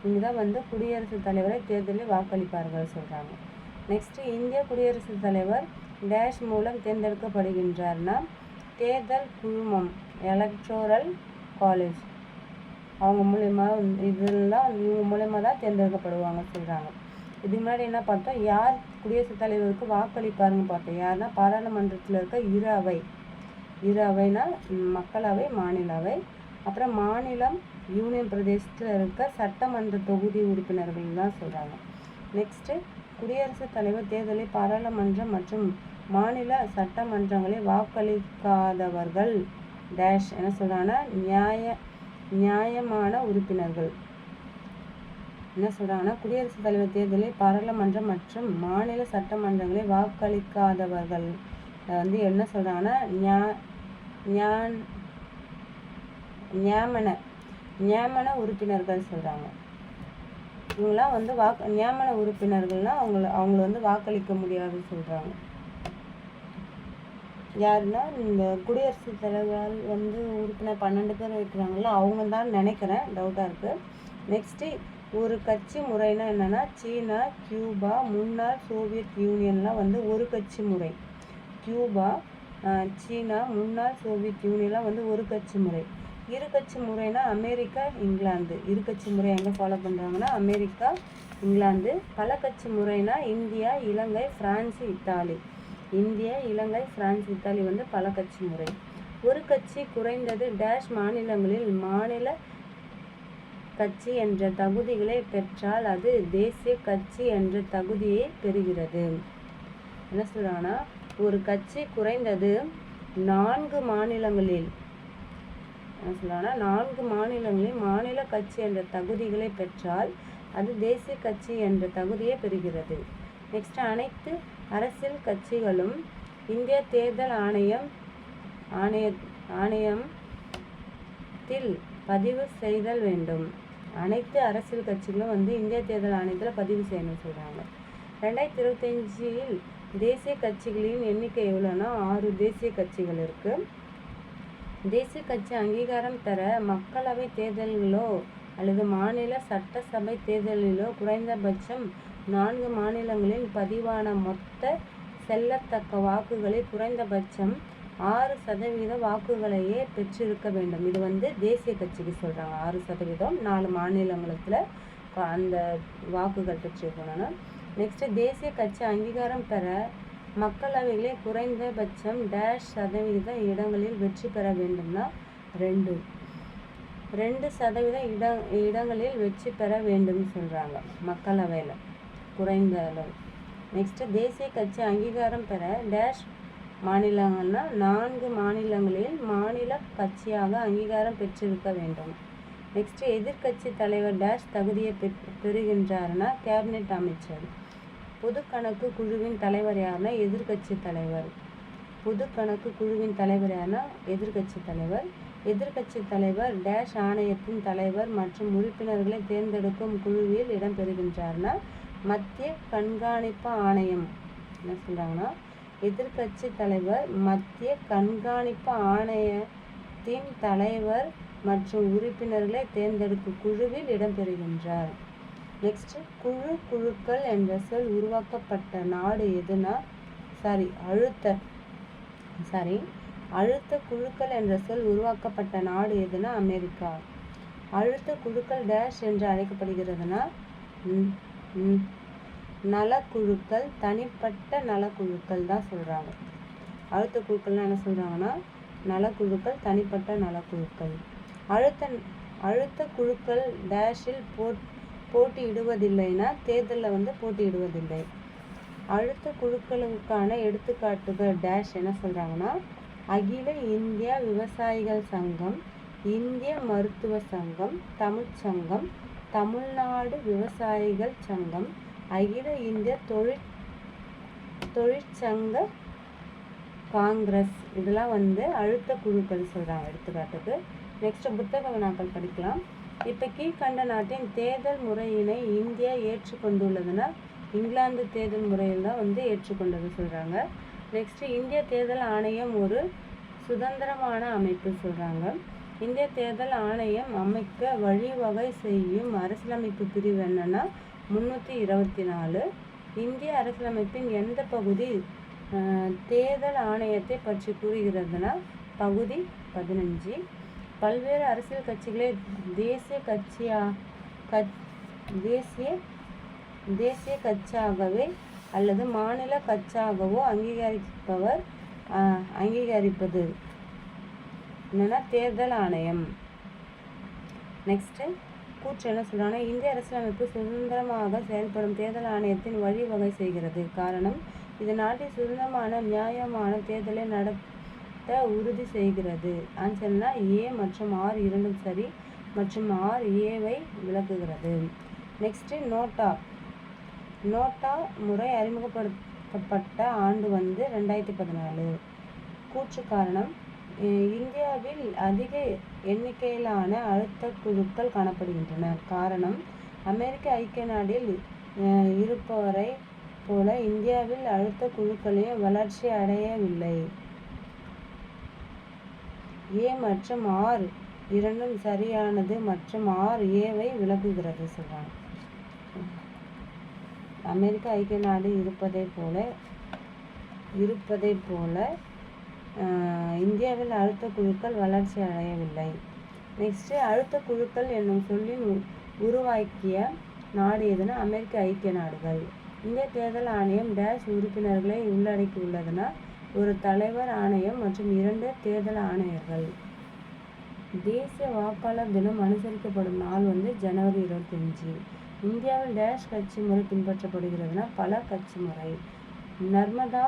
இவங்க தான் வந்து குடியரசுத் தலைவரை தேர்தலில் வாக்களிப்பார்கள் சொல்கிறாங்க. நெக்ஸ்ட்டு இந்திய குடியரசுத் தலைவர் டேஷ் மூலம் தேர்ந்தெடுக்கப்படுகின்றார்னா தேர்தல் குழுமம், எலக்டோரல் காலேஜ், அவங்க மூலயமா இவங்க மூலயமா தான் தேர்ந்தெடுக்கப்படுவாங்க சொல்கிறாங்க. இதுக்கு முன்னாடி என்ன பார்த்தோம், யார் குடியரசுத் தலைவருக்கு வாக்களிப்பாருன்னு பார்த்தோம். யாருன்னா பாராளுமன்றத்தில் இருக்க 2 அவை, 2 அவைனா மக்களவை, மாநில அவை, அப்புறம் மாநிலம், யூனியன் பிரதேசத்தில் இருக்க சட்டமன்ற தொகுதி உறுப்பினர்கள் தான் சொல்கிறாங்க. நெக்ஸ்ட்டு குடியரசுத் தலைவர் தேர்தலில் பாராளுமன்றம் மற்றும் மாநில சட்டமன்றங்களில் வாக்களிக்காதவர்கள் டேஷ். என்ன சொல்கிறாங்கன்னா நியாயமான உறுப்பினர்கள். என்ன சொல்கிறாங்கன்னா குடியரசுத் தலைவர் தேர்தலில் பாராளுமன்றம் மற்றும் மாநில சட்டமன்றங்களில் வாக்களிக்காதவர்கள் வந்து என்ன சொல்கிறாங்கன்னா நியமன உறுப்பினர்கள் சொல்கிறாங்க. இவங்களாம் வந்து நியமன உறுப்பினர்கள்னால் அவங்கள வந்து வாக்களிக்க முடியாதுன்னு சொல்கிறாங்க. யாருன்னா இந்த குடியரசுத் தலைவரால் வந்து உறுப்பினர் 12 பேர் வைக்கிறாங்களோ அவங்க தான் நினைக்கிறேன், டவுட்டாக இருக்குது. நெக்ஸ்ட்டு ஒரு கட்சி முறைனா என்னென்னா சீனா, கியூபா, முன்னாள் சோவியத் யூனியன்லாம் வந்து ஒரு கட்சி முறை. கியூபா, சீனா, முன்னாள் சோவியத் யூனியன்லாம் வந்து ஒரு கட்சி முறை. இரு கட்சி முறைனா அமெரிக்கா, இங்கிலாந்து. இரு கட்சி முறை எங்கே ஃபாலோ பண்ணுறாங்கன்னா அமெரிக்கா, இங்கிலாந்து. பல கட்சி முறைனா இந்தியா, இலங்கை, பிரான்ஸ், இத்தாலி. இந்தியா, இலங்கை, பிரான்ஸ், இத்தாலி வந்து பல கட்சி முறை. ஒரு கட்சி குறைந்தது டேஷ் மாநிலங்களில் மாநில கட்சி என்ற தகுதிகளை பெற்றால் அது தேசிய கட்சி என்ற தகுதியை பெறுகிறது. என்ன சொல்கிறாங்கன்னா ஒரு கட்சி குறைந்தது 4 மாநிலங்களில் என்ன சொல்கிறாங்கன்னா 4 மாநிலங்களில் மாநில கட்சி என்ற தகுதிகளை பெற்றால் அது தேசிய கட்சி என்ற தகுதியை பெறுகிறது. நெக்ஸ்ட் அனைத்து அரசியல் கட்சிகளும் இந்திய தேர்தல் ஆணையத்தில் பதிவு செய்தல் வேண்டும். அனைத்து அரசியல் கட்சிகளும் வந்து இந்திய தேர்தல் ஆணையத்தில் பதிவு செய்யணும்னு சொல்கிறாங்க. 2025இல் தேசிய கட்சிகளின் எண்ணிக்கை எவ்வளோன்னா 6 தேசிய கட்சிகள் இருக்குது. தேசிய கட்சி அங்கீகாரம் பெற மக்களவை தேர்தல்களோ அல்லது மாநில சட்டசபை தேர்தலிலோ குறைந்தபட்சம் 4 மாநிலங்களில் பதிவான மொத்த செல்லத்தக்க வாக்குகளில் குறைந்தபட்சம் 6% வாக்குகளையே பெற்றிருக்க வேண்டும். இது வந்து தேசிய கட்சிக்கு சொல்கிறாங்க. 6%, 4 மாநிலங்களத்தில் அந்த வாக்குகள் பெற்றிருக்கணும்னா. நெக்ஸ்ட்டு தேசிய கட்சி அங்கீகாரம் பெற மக்களவைகளில் குறைந்தபட்சம் டேஷ் சதவீத இடங்களில் வெற்றி பெற வேண்டும்னா 2% இடங்களில் வெற்றி பெற வேண்டும்னு சொல்கிறாங்க மக்களவையில் குறைந்த அளவு. நெக்ஸ்ட்டு தேசிய கட்சி அங்கீகாரம் பெற டேஷ் மாநிலங்கள்னா 4 மாநிலங்களில் மாநில கட்சியாக அங்கீகாரம் பெற்றிருக்க வேண்டும். நெக்ஸ்ட்டு எதிர்கட்சி தலைவர் டேஷ் தகுதியை பெறுகின்றார்னா கேபினெட் அமைச்சர். பொது கணக்கு குழுவின் தலைவர் யாருன்னா எதிர்கட்சி தலைவர். பொது கணக்கு குழுவின் தலைவர் யாருன்னா எதிர்கட்சி தலைவர். எதிர்கட்சி தலைவர் டேஷ் ஆணையத்தின் தலைவர் மற்றும் உறுப்பினர்களை தேர்ந்தெடுக்கும் குழுவில் இடம்பெறுகின்றார்னா மத்திய கண்காணிப்பு ஆணையம். என்ன சொல்கிறாங்கன்னா எதிர்கட்சி தலைவர் மத்திய கண்காணிப்பு ஆணையத்தின் தலைவர் மற்றும் உறுப்பினர்களை தேர்ந்தெடுக்கும் குழுவில் இடம்பெறுகின்றார். நெக்ஸ்ட் குழுக்கள் என்ற சொல் உருவாக்கப்பட்ட நாடு எதுனா அழுத்த குழுக்கள் என்ற சொல் உருவாக்கப்பட்ட நாடு எதுனா அமெரிக்கா. அழுத்த குழுக்கள் டேஷ் என்று அழைக்கப்படுகிறதுனா நலக்குழுக்கள், தனிப்பட்ட நலக்குழுக்கள் தான் சொல்கிறாங்க. அழுத்த குழுக்கள்லாம் என்ன சொல்கிறாங்கன்னா நலக்குழுக்கள், தனிப்பட்ட நலக்குழுக்கள். அழுத்த குழுக்கள் டேஷில் போட்டியிடுவதில்லைன்னா தேர்தலில் வந்து போட்டியிடுவதில்லை. அழுத்த குழுக்களுக்கான எடுத்துக்காட்டுகள் டேஷ் என்ன சொல்கிறாங்கன்னா அகில இந்திய விவசாயிகள் சங்கம், இந்திய மருத்துவ சங்கம், தமிழ்ச்சங்கம், தமிழ்நாடு விவசாயிகள் சங்கம், அகில இந்திய தொழிற்சங்க காங்கிரஸ். இதெல்லாம் வந்து அழுத்த குழுக்கள் சொல்கிறாங்க எடுத்துக்காட்டுக்கு. நெக்ஸ்ட் புத்தக வினாக்கள் படிக்கலாம். இப்போ கீழ்கண்ட நாட்டின் தேர்தல் முறையினை இந்தியா ஏற்றுக்கொண்டுள்ளதுன்னா இங்கிலாந்து தேர்தல் முறையில் தான் வந்து ஏற்றுக்கொண்டது சொல்கிறாங்க. நெக்ஸ்ட்டு இந்திய தேர்தல் ஆணையம் ஒரு சுதந்திரமான அமைப்பு சொல்கிறாங்க. இந்திய தேர்தல் ஆணையம் அமைக்க வழிவகை செய்யும் அரசியலமைப்பு பிரிவு என்னன்னா 324. இந்திய அரசியலமைப்பின் எந்த பகுதி தேர்தல் ஆணையத்தை பற்றி கூறுகிறதுனா பகுதி 15. பல்வேறு அரசியல் கட்சிகளை தேசிய கட்சியாகவே அல்லது மாநில கட்சியாகவோ அங்கீகரிப்பது என்னன்னா தேர்தல் ஆணையம். நெக்ஸ்ட்டு கூற்று என்ன சொல்கிறாங்கன்னா இந்திய அரசியலமைப்பு சுதந்திரமாக செயல்படும் தேர்தல் ஆணையத்தின் வழிவகை செய்கிறது. காரணம் இது நாட்டில் சுதந்திரமான நியாயமான தேர்தலை நடத்த உறுதி செய்கிறது. ஆன்சர்னா ஏ மற்றும் ஆர் இரண்டும் சரி மற்றும் ஆர் ஏவை விளக்குகிறது. நெக்ஸ்ட்டு நோட்டா முறை அறிமுகப்படுத்தப்பட்ட ஆண்டு வந்து 2014. கூற்று காரணம் இந்தியாவில் அதிக எண்ணிக்கையிலான அழுத்த குழுக்கள் காணப்படுகின்றன. காரணம் அமெரிக்க ஐக்கிய நாட்டில் இருப்பவரை போல இந்தியாவில் அழுத்த குழுக்களின் வளர்ச்சி அடையவில்லை. ஏ மற்றும் ஆர் இரண்டும் சரியானது மற்றும் ஆர் ஏவை விளக்குகிறது சொல்கிறாங்க. அமெரிக்க ஐக்கிய நாடு இருப்பதை போல இந்தியாவில் அழுத்த குழுக்கள் வளர்ச்சி அடையவில்லை. நெக்ஸ்ட்டு அழுத்த குழுக்கள் என்னும் சொல்லின் உருவாக்கிய நாடு எதுனா அமெரிக்க ஐக்கிய நாடுகள். இந்திய தேர்தல் ஆணையம் டேஷ் உறுப்பினர்களை உள்ளடக்கி உள்ளதுன்னா ஒரு தலைவர் ஆணையம் மற்றும் 2 தேர்தல் ஆணையர்கள். தேசிய வாக்காளர் தினம் அனுசரிக்கப்படும் நாள் ஜனவரி 25. இந்தியாவில் டேஷ் கட்சி முறை பின்பற்றப்படுகிறதுனா பல கட்சி முறை. நர்மதா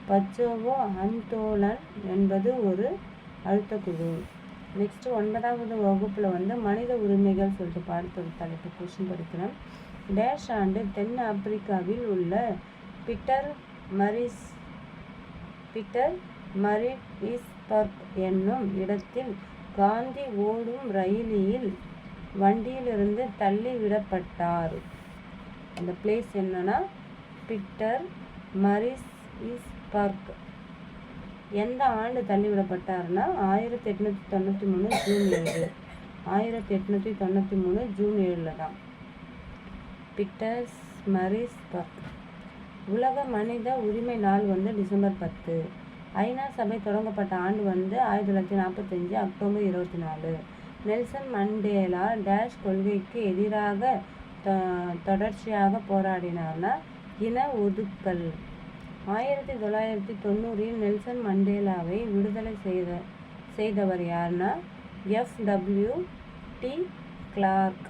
பச்சோவோ ஆந்தோலன் என்பது ஒரு அழுத்த குழு. நெக்ஸ்ட் 9வது வகுப்புல மனித உரிமைகள் சொல்லிட்டு பாடத்தோட தலைப்பு கொஸ்டின் படிக்கிறோம். டேஷ் ஆண்டு தென் ஆப்பிரிக்காவில் உள்ள பீட்டர் மரிட்ஸ்பர்க் என்னும் இடத்தில் காந்தி ஓடும் ரயிலில் வண்டியிலிருந்து தள்ளிவிடப்பட்டார். அந்த பிளேஸ் என்னன்னா பீட்டர் மரிட்ஸ்பர்க். எந்த ஆண்டு தள்ளிவிடப்பட்டார்னா 1893 ஜூன் 7. 1893 ஜூன் 7 தான் பீட்டர் மரிட்ஸ்பர்க். உலக மனித உரிமை நாள் டிசம்பர் 10. ஐநா சபை தொடங்கப்பட்ட ஆண்டு 1945 அக்டோபர் 24. நெல்சன் மண்டேலா டேஷ் கொள்கைக்கு எதிராக தொடர்ச்சியாக போராடினார்னா இன ஒதுக்கல். 1990 நெல்சன் மண்டேலாவை விடுதலை செய்தவர் யாருன்னா FWT Klerk.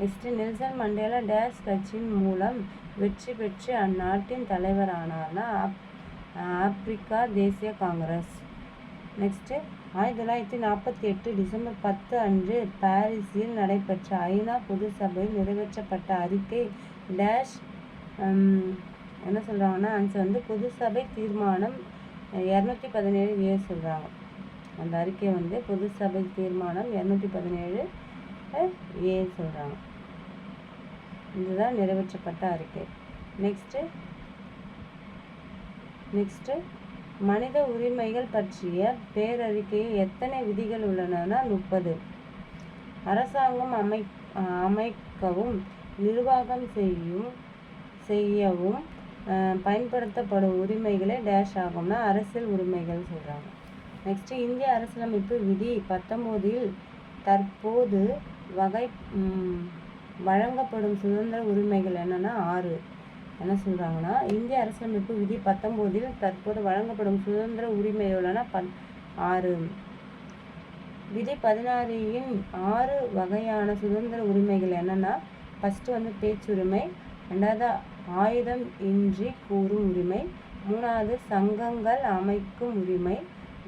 Next Nelson Mandela dash கட்சியின் மூலம் வெற்றி பெற்று அந்நாட்டின் தலைவரானார்னா ஆப்பிரிக்கா தேசிய காங்கிரஸ். நெக்ஸ்ட் 1948 டிசம்பர் 10 அன்று பாரிஸில் நடைபெற்ற ஐநா பொது சபையில் நிறைவேற்றப்பட்ட அறிக்கை டேஷ் என்ன சொல்கிறாங்கன்னா ஆன்சர் பொது சபை தீர்மானம் 217A சொல்கிறாங்க. அந்த அறிக்கை பொது சபை தீர்மானம் 217A சொல்கிறாங்க. இதுதான் நிறைவேற்றப்பட்ட அறிக்கை. நெக்ஸ்ட்டு மனித உரிமைகள் பற்றிய பேரறிக்கையில் எத்தனை விதிகள் உள்ளன? 30. அரசாங்கம் அமைக்கவும் நிர்வாகம் செய்யவும் பயன்படுத்தப்படும் உரிமைகளே டேஷ் ஆகும்னா அரசியல் உரிமைகள் சொல்கிறாங்க. நெக்ஸ்ட் இந்திய அரசியலமைப்பு விதி 19 தற்போது வழங்கப்படும் சுதந்திர உரிமைகள் என்னன்னா 6. என்ன சொல்கிறாங்கன்னா இந்திய அரசியலமைப்பு விதி 19 தற்போது வழங்கப்படும் சுதந்திர உரிமைகள்னா 6. விதி 16 6 வகையான சுதந்திர உரிமைகள் என்னன்னா ஃபஸ்ட்டு பேச்சுரிமை, 2வது ஆயுதம் இன்றி கூறும் உரிமை, 3வது சங்கங்கள் அமைக்கும் உரிமை,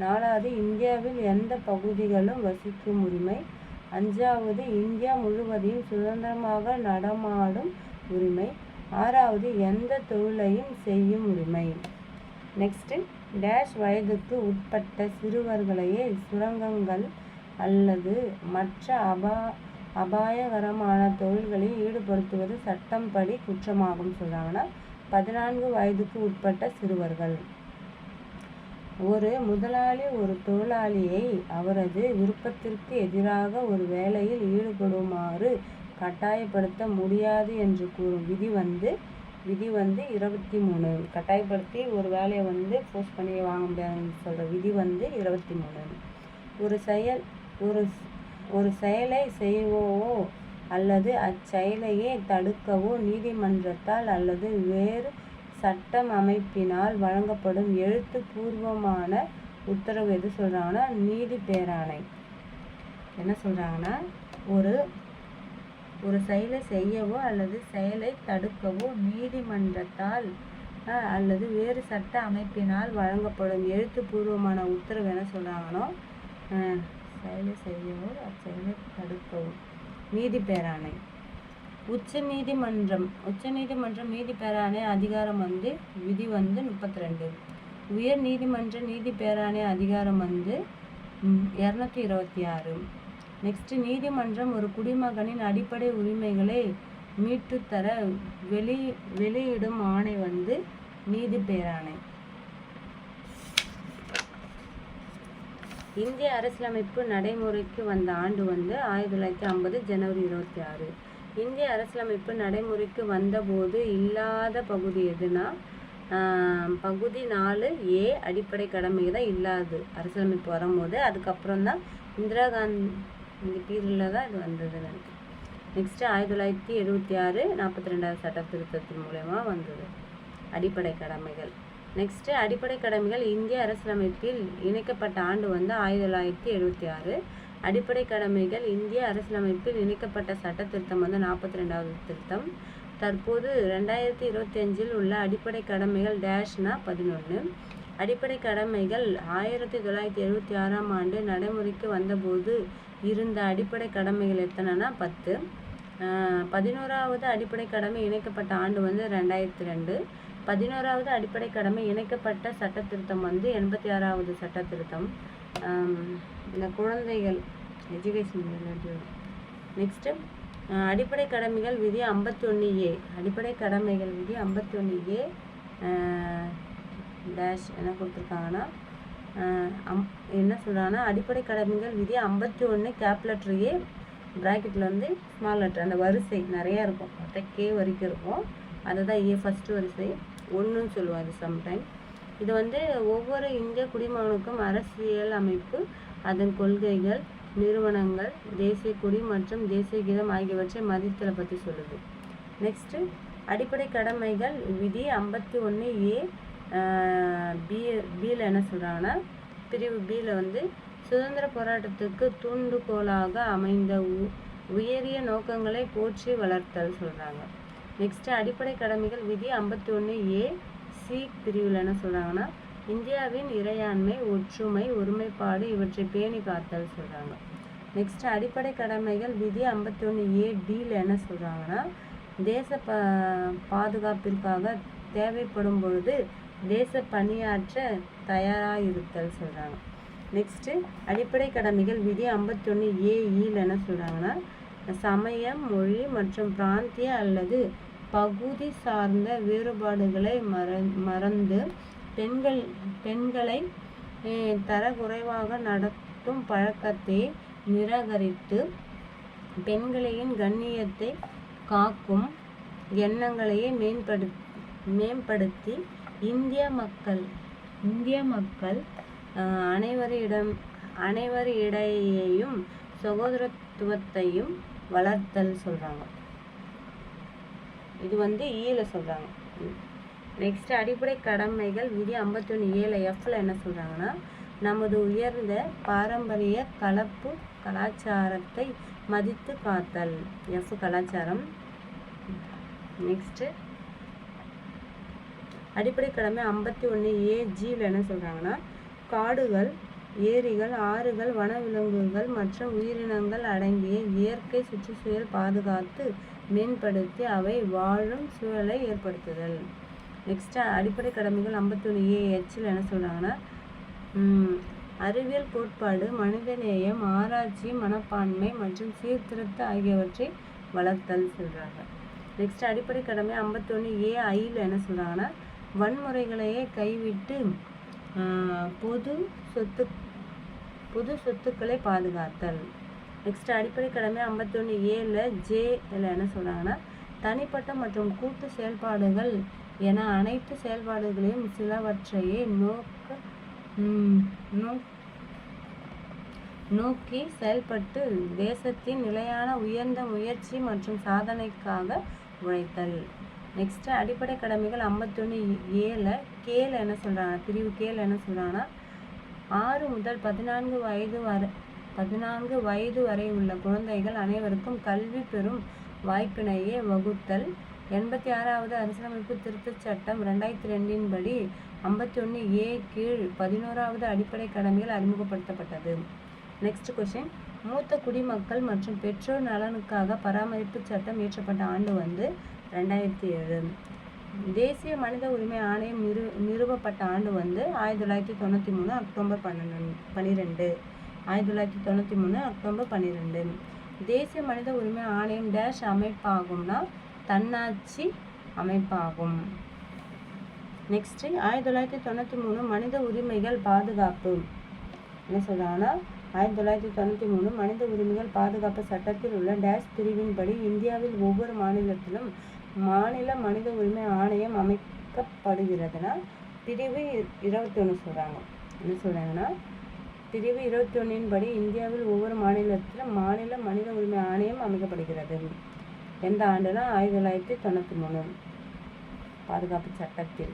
4வது இந்தியாவில் எந்த பகுதிகளும் வசிக்கும் உரிமை, 5வது இந்தியா முழுவதையும் சுதந்திரமாக நடமாடும் உரிமை, 6வது எந்த தொழிலையும் செய்யும் உரிமை. நெக்ஸ்ட் டேஷ் வயதுக்கு உட்பட்ட சிறுவர்களையே சுரங்கங்கள் அல்லது மற்ற அபாயகரமான தொழில்களில் ஈடுபடுத்துவது சட்டம் படி குற்றமாகும் சொல்கிறாங்கன்னா 14 வயதுக்கு உட்பட்ட சிறுவர்கள். ஒரு முதலாளி ஒரு தொழிலாளியை அவரது விருப்பத்திற்கு எதிராக ஒரு வேலையில் ஈடுபடுமாறு கட்டாயப்படுத்த முடியாது என்று கூறும் விதி 23. கட்டாயப்படுத்தி ஒரு வேலையை ஃபோர்ஸ் பண்ணி வாங்க முடியாதுன்னு சொல்கிற விதி 23. ஒரு செயலை செய்யவோ அல்லது அச்செயலையே தடுக்கவோ நீதிமன்றத்தால் அல்லது வேறு சட்டம் அமைப்பினால் வழங்கப்படும் எழுத்து பூர்வமான உத்தரவு எது சொல்கிறாங்கன்னா நீதி பேராணை. என்ன சொல்கிறாங்கன்னா ஒரு செயலை செய்யவோ அல்லது செயலை தடுக்கவோ நீதிமன்றத்தால் அல்லது வேறு சட்ட அமைப்பினால் வழங்கப்படும் எழுத்துப்பூர்வமான உத்தரவு என்ன சொல்கிறாங்கன்னா செயலை செய்யவோ அச்செயலை தடுக்கவோ நீதி பேராணை. உச்ச நீதிமன்றம் நீதி பேராணை அதிகாரம் விதி 32. உயர் நீதிமன்ற நீதி பேராணை அதிகாரம் 226. நெக்ஸ்ட் நீதிமன்றம் ஒரு குடிமகனின் அடிப்படை உரிமைகளை மீட்டுத்தர வெளியிடும் ஆணை வந்து நீதி பேராணை. இந்திய அரசியலமைப்பு நடைமுறைக்கு வந்த ஆண்டு வந்து 1950 ஜனவரி 26. இந்திய அரசியலமைப்பு நடைமுறைக்கு வந்தபோது இல்லாத பகுதி எதுனா பகுதி 4A அடிப்படை கடமை தான் இல்லாது அரசியலமைப்பு வரும்போது. அதுக்கப்புறம் தான் இந்திரா காந்தி பீரியடில் தான் இது வந்தது. நெக்ஸ்ட்டு 1976 42வது சட்ட திருத்தத்தின் மூலயமா வந்தது அடிப்படை கடமைகள். நெக்ஸ்ட்டு அடிப்படை கடமைகள் இந்திய அரசியலமைப்பில் இணைக்கப்பட்ட ஆண்டு வந்து 1976. அடிப்படை கடமைகள் இந்திய அரசியலமைப்பில் இணைக்கப்பட்ட சட்ட திருத்தம் வந்து 42வது திருத்தம். தற்போது 2025 உள்ள அடிப்படை கடமைகள் டேஷ்னா 11. அடிப்படை கடமைகள் 1976ஆம் ஆண்டு நடைமுறைக்கு வந்தபோது இருந்த அடிப்படை கடமைகள் எத்தனைனா 10. 11வது அடிப்படை கடமை இணைக்கப்பட்ட ஆண்டு வந்து 2002. 11வது அடிப்படை கடமை இணைக்கப்பட்ட சட்ட திருத்தம் வந்து 86வது சட்ட திருத்தம். இந்த குழந்தைகள் எஜுகேஷன் ரிலேட்டட். நெக்ஸ்ட்டு அடிப்படை கடமைகள் விதி 51A. அடிப்படை கடமைகள் விதி 51A டேஷ் என்ன கொடுத்துருக்காங்கன்னா என்ன சொல்கிறாங்கன்னா அடிப்படை கடமைகள் விதி 51 கேப்லெட்ரு A ப்ராக்கெட்டில் வந்து ஸ்மால் லெட்டர். அந்த வரிசை நிறையா இருக்கும், மொத்தம் K வரைக்கும் இருக்கும். அதுதான் A ஃபஸ்ட்டு வரிசை 1ன்னு சொல்லுவாங்க சம்டைம். இது வந்து ஒவ்வொரு இந்திய குடிமகனுக்கும் அரசியல் அமைப்பு, அதன் கொள்கைகள், நிறுவனங்கள், தேசிய கொடி மற்றும் தேசிய கீதம் ஆகியவற்றை மதித்தலை பற்றி சொல்லுது. நெக்ஸ்ட்டு அடிப்படை கடமைகள் விதி 51A பியில் என்ன சொல்கிறாங்கன்னா பிரிவு பியில் வந்து சுதந்திர போராட்டத்துக்கு தூண்டுகோலாக அமைந்த உயரிய நோக்கங்களை போற்றி வளர்த்தல் சொல்கிறாங்க. நெக்ஸ்ட்டு அடிப்படை கடமைகள் விதி 51A சி பிரிவில் என்ன சொல்கிறாங்கன்னா இந்தியாவின் இறையாண்மை, ஒற்றுமை, ஒருமைப்பாடு இவற்றை பேணி காத்தல் சொல்கிறாங்க. நெக்ஸ்ட்டு அடிப்படை கடமைகள் விதி 51A டியில் என்ன சொல்கிறாங்கன்னா தேச பாதுகாப்பிற்காக தேவைப்படும் பொழுது தேச பணியாற்ற தயாராக இருத்தல் சொல்கிறாங்க. நெக்ஸ்ட்டு அடிப்படை கடமைகள் விதி 51A யில் என்ன சொல்கிறாங்கன்னா சமயம், மொழி மற்றும் பிராந்திய அல்லது பகுதி சார்ந்த வேறுபாடுகளை மறந்து பெண்களை தரக்குறைவாக நடத்தும் பழக்கத்தை நிராகரித்து பெண்களின் கண்ணியத்தை காக்கும் எண்ணங்களையே மேம்படுத்தி இந்திய மக்கள் அனைவரிடையேயும் சகோதரத்துவத்தையும் வளர்த்தல் சொல்கிறாங்க. இது வந்து ஈல சொல்கிறாங்க. நெக்ஸ்ட் அடிப்படை கடமைகள் விதி 51A எஃப்ல என்ன சொல்கிறாங்கன்னா நமது உயர்ந்த பாரம்பரிய கலப்பு கலாச்சாரத்தை மதித்து காத்தல். எஃப் கலாச்சாரம். நெக்ஸ்ட்டு அடிப்படை கடமை 51A ஜியில் என்ன சொல்கிறாங்கன்னா காடுகள், ஏரிகள், ஆறுகள், வனவிலங்குகள் மற்றும் உயிரினங்கள் அடங்கிய இயற்கை சுற்றுச்சூழல் பாதுகாத்து மேம்படுத்தி அவை வாழும் சூழலை ஏற்படுத்துதல். நெக்ஸ்ட் அடிப்படை கடமைகள் 51A ஹெச்சில் என்ன சொல்கிறாங்கன்னா அறிவியல் கோட்பாடு, மனிதநேயம், ஆராய்ச்சி, மனப்பான்மை மற்றும் சீர்திருத்த ஆகியவற்றை வளர்த்தல் சொல்கிறாங்க. நெக்ஸ்ட் அடிப்படை கடமை 51A ஐயில் என்ன சொல்கிறாங்கன்னா வன்முறைகளையே கைவிட்டு பொது சொத்துக்களை பாதுகாத்தல். நெக்ஸ்ட் அடிப்படை கடமை 51A ஜேல என்ன சொல்கிறாங்கன்னா தனிப்பட்ட மற்றும் கூட்டு செயல்பாடுகள் என அனைத்து செயல்பாடுகளையும் சிலவற்றையே நோக்கி செயல்பட்டு தேசத்தின் நிலையான உயர்ந்த முயற்சி மற்றும் சாதனைக்காக உழைத்தல். நெக்ஸ்ட் அடிப்படை கடமைகள் 51A கேல என்ன சொல்கிறாங்க பிரிவு கேல என்ன சொல்கிறாங்கன்னா 6 முதல் 14 வயது வரை உள்ள குழந்தைகள் அனைவருக்கும் கல்வி பெறும் வாய்ப்பினையே வகுத்தல். 86வது அரசியலமைப்பு திருத்தச் சட்டம் 2002 படி 51A கீழ் 11வது அடிப்படை கடமைகள் அறிமுகப்படுத்தப்பட்டது. நெக்ஸ்ட் கொஸ்டின் மூத்த குடிமக்கள் மற்றும் பெற்றோர் நலனுக்காக பராமரிப்பு சட்டம் இயற்றப்பட்ட ஆண்டு வந்து 2007. தேசிய மனித உரிமை ஆணையம் நிறுவப்பட்ட ஆண்டு வந்து 1993 அக்டோபர் 12. 1993 அக்டோபர் 12. தேசிய மனித உரிமை ஆணையம் டேஷ் அமைப்பாகும்னா தன்னாட்சி அமைப்பாகும். நெக்ஸ்ட் 1993 மனித உரிமைகள் பாதுகாப்பு என்ன சொல்றாங்கன்னா 1993 மனித உரிமைகள் பாதுகாப்பு சட்டத்தில் உள்ள டேஷ் பிரிவின்படி இந்தியாவில் ஒவ்வொரு மாநிலத்திலும் மாநில மனித உரிமை ஆணையம் அமைக்கப்படுகிறதுனா பிரிவு 21 சொல்றாங்க. என்ன சொல்றாங்கன்னா பிரிவு 21 படி இந்தியாவில் ஒவ்வொரு மாநிலத்திலும் மாநில மனித உரிமை ஆணையம் அமைக்கப்படுகிறது. எந்த ஆண்டுனா 1993 பாதுகாப்பு சட்டத்தில்.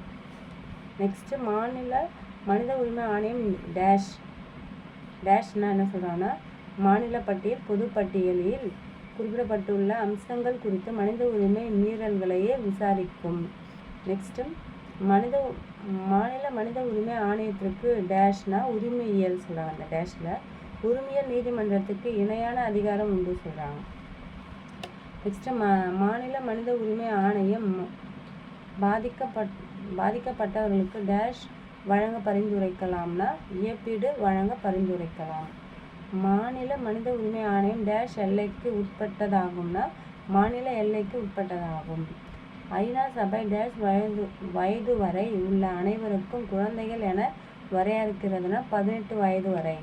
நெக்ஸ்ட் மாநில மனித உரிமை ஆணையம் டேஷ்னா என்ன சொல்றாங்கன்னா மாநில பட்டியல் பொது பட்டியலில் குறிப்பிடப்பட்டுள்ள அம்சங்கள் குறித்து மனித உரிமை மீறல்களையே விசாரிக்கும். நெக்ஸ்ட் மாநில மனித உரிமை ஆணையத்திற்கு டேஷ்னா உரிமையியல் சொல்றாங்க. அந்த டேஷ்ல உரிமையியல் நீதிமன்றத்துக்கு இணையான அதிகாரம் உண்டு சொல்றாங்க. நெக்ஸ்ட் மாநில மனித உரிமை ஆணையம் பாதிக்கப்பட்டவர்களுக்கு டேஷ் வழங்க பரிந்துரைக்கலாம்னா இழப்பீடு வழங்க பரிந்துரைக்கலாம். மாநில மனித உரிமை ஆணையம் டேஷ் எல்லைக்கு உட்பட்டதாகும்னா மாநில எல்லைக்கு உட்பட்டதாகும். ஐநா சபை டேஷ் வயது வரை உள்ள அனைவருக்கும் குழந்தைகள் என வரையறுக்கிறதுனா 18 வயது வரை.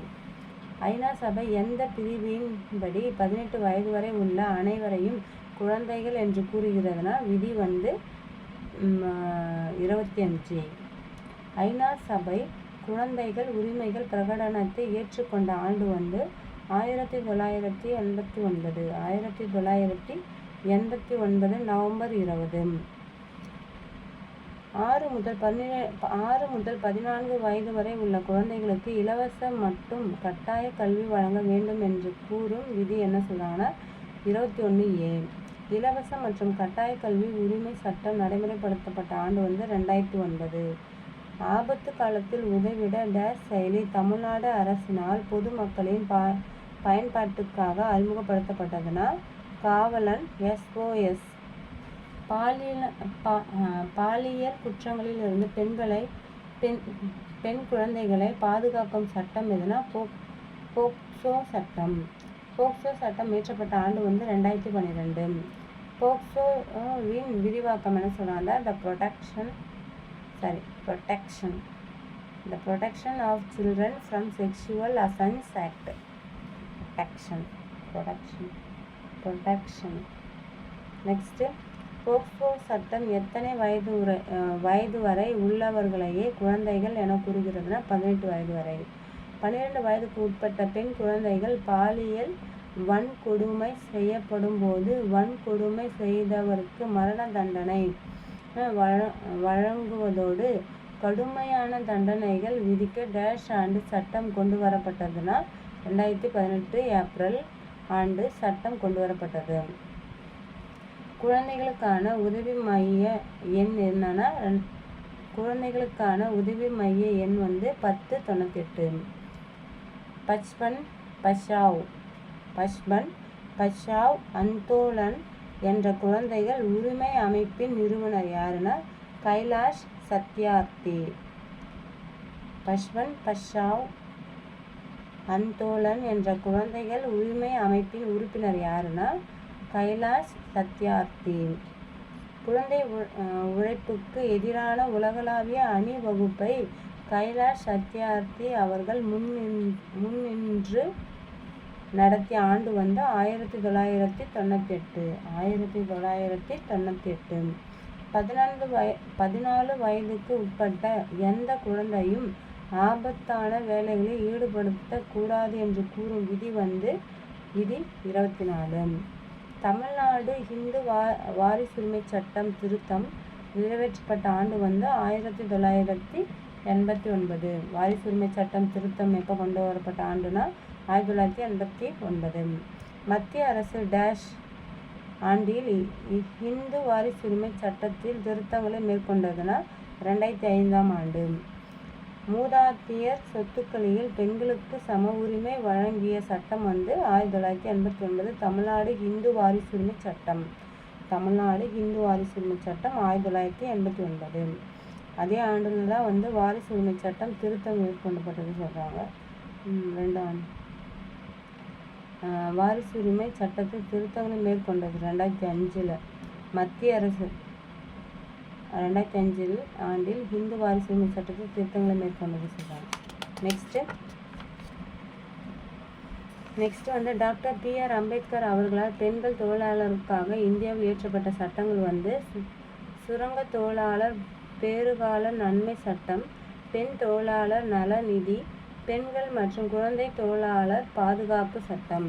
ஐநா சபை எந்த பிரிவின்படி 18 வயது வரை உள்ள அனைவரையும் குழந்தைகள் என்று கூறுகிறதுனா விதி 25. ஐநா சபை குழந்தைகள் உரிமைகள் பிரகடனத்தை ஏற்றுக்கொண்ட ஆண்டு 1989 நவம்பர் 20. 6 முதல் 14 வயது வரை உள்ள குழந்தைகளுக்கு இலவச மற்றும் கட்டாய கல்வி வழங்க வேண்டும் என்று கூறும் விதி என்ன சொல்றாங்கன்னா 21A. இலவச மற்றும் கட்டாய கல்வி உரிமை சட்டம் நடைமுறைப்படுத்தப்பட்ட ஆண்டு 2009. ஆபத்து காலத்தில் உதவிட டேஷ் செயலி தமிழ்நாடு அரசினால் பொதுமக்களின் பயன்பாட்டுக்காக அறிமுகப்படுத்தப்பட்டதுன்னா காவலன் SOS. பாலியல் குற்றங்களில் இருந்து பெண் குழந்தைகளை பாதுகாக்கும் சட்டம் எதுனா போக்சோ சட்டம். போக்சோ சட்டம் இயற்றப்பட்ட ஆண்டு 2012. போக்சோவின் விரிவாக்கம் என்ன சொல்றாங்க the protection of children from sexual offense act. protection. Next POCSO சட்டம் எத்தனை வயது வரை உள்ளவர்களையே குழந்தைகள் என கூறுகிறதுனா 18 வயது வரை. 12 வயதுக்கு உட்பட்ட பெண் குழந்தைகள் பாலியல் வன்கொடுமை செய்யப்படும் போது வன்கொடுமை செய்தவருக்கு மரண தண்டனை வழங்குவதோடு கடுமையான தண்டனைகள் விதிக்க டேஷ் ஆண்டு சட்டம் கொண்டு வரப்பட்டதுன்னா 2018 ஏப்ரல் ஆண்டு சட்டம் கொண்டு வரப்பட்டது. குழந்தைகளுக்கான உதவி மைய எண் என்னன்னா குழந்தைகளுக்கான உதவி மைய எண் 1098. பச்பன் பச்சாவ் அந்தோலன் என்ற குழந்தைகள் உரிமை அமைப்பின் நிறுவனர் யாருன்னா கைலாஷ் சத்யார்த்தி. பச்சாவ் அந்தோலன் என்ற குழந்தைகள் உரிமை அமைப்பின் உறுப்பினர் யாருன்னா கைலாஷ் சத்யார்த்தி. குழந்தை உழைப்புக்கு எதிரான உலகளாவிய அணிவகுப்பை கைலாஷ் சத்யார்த்தி அவர்கள் முன்னின்று நடத்திய ஆண்டு 1998. 14 வயதுக்கு உட்பட்ட எந்த குழந்தையும் ஆபத்தான வேலைகளில் ஈடுபடுத்த கூடாது என்று கூறும் விதி 24. தமிழ்நாடு இந்து வாரிசுரிமை சட்டம் திருத்தம் நிறைவேற்றப்பட்ட ஆண்டு 1989. வாரிசுரிமை சட்டம் திருத்தம் எப்போ கொண்டு வரப்பட்ட ஆண்டுனா 1989. மத்திய அரசு டேஷ் ஆண்டில் இந்து வாரிசுரிமை சட்டத்தில் திருத்தங்களை மேற்கொண்டதுன்னா 2005 ஆண்டு. மூதாதையர் சொத்துக்களில் பெண்களுக்கு சம உரிமை வழங்கிய சட்டம் 1989. தமிழ்நாடு இந்து வாரிசுரிமை சட்டம் 1989. அதே ஆண்டில் தான் வாரிசு உரிமை சட்டம் திருத்தம் மேற்கொள்ளப்பட்டது சொல்கிறாங்க. 2 ஆண்டு. வாரிசுரிமை சட்டத்தில் திருத்தங்களை மேற்கொண்டது 2005 மத்திய அரசு 2005 ஆண்டில் ஹிந்து வாரிசுரிமை சட்டத்தில் திருத்தங்களை மேற்கொண்டது சொல்கிறாங்க. நெக்ஸ்ட் வந்து டாக்டர் B.R. அம்பேத்கர் அவர்களால் பெண்கள் தொழிலாளருக்காக இந்தியாவில் இயற்றப்பட்ட சட்டங்கள் வந்து சுரங்க தொழிலாளர் பேறுகால நன்மை சட்டம், பெண் தொழிலாளர் நல நிதி, பெண்கள் மற்றும் குழந்தை தொழிலாளர் பாதுகாப்பு சட்டம்.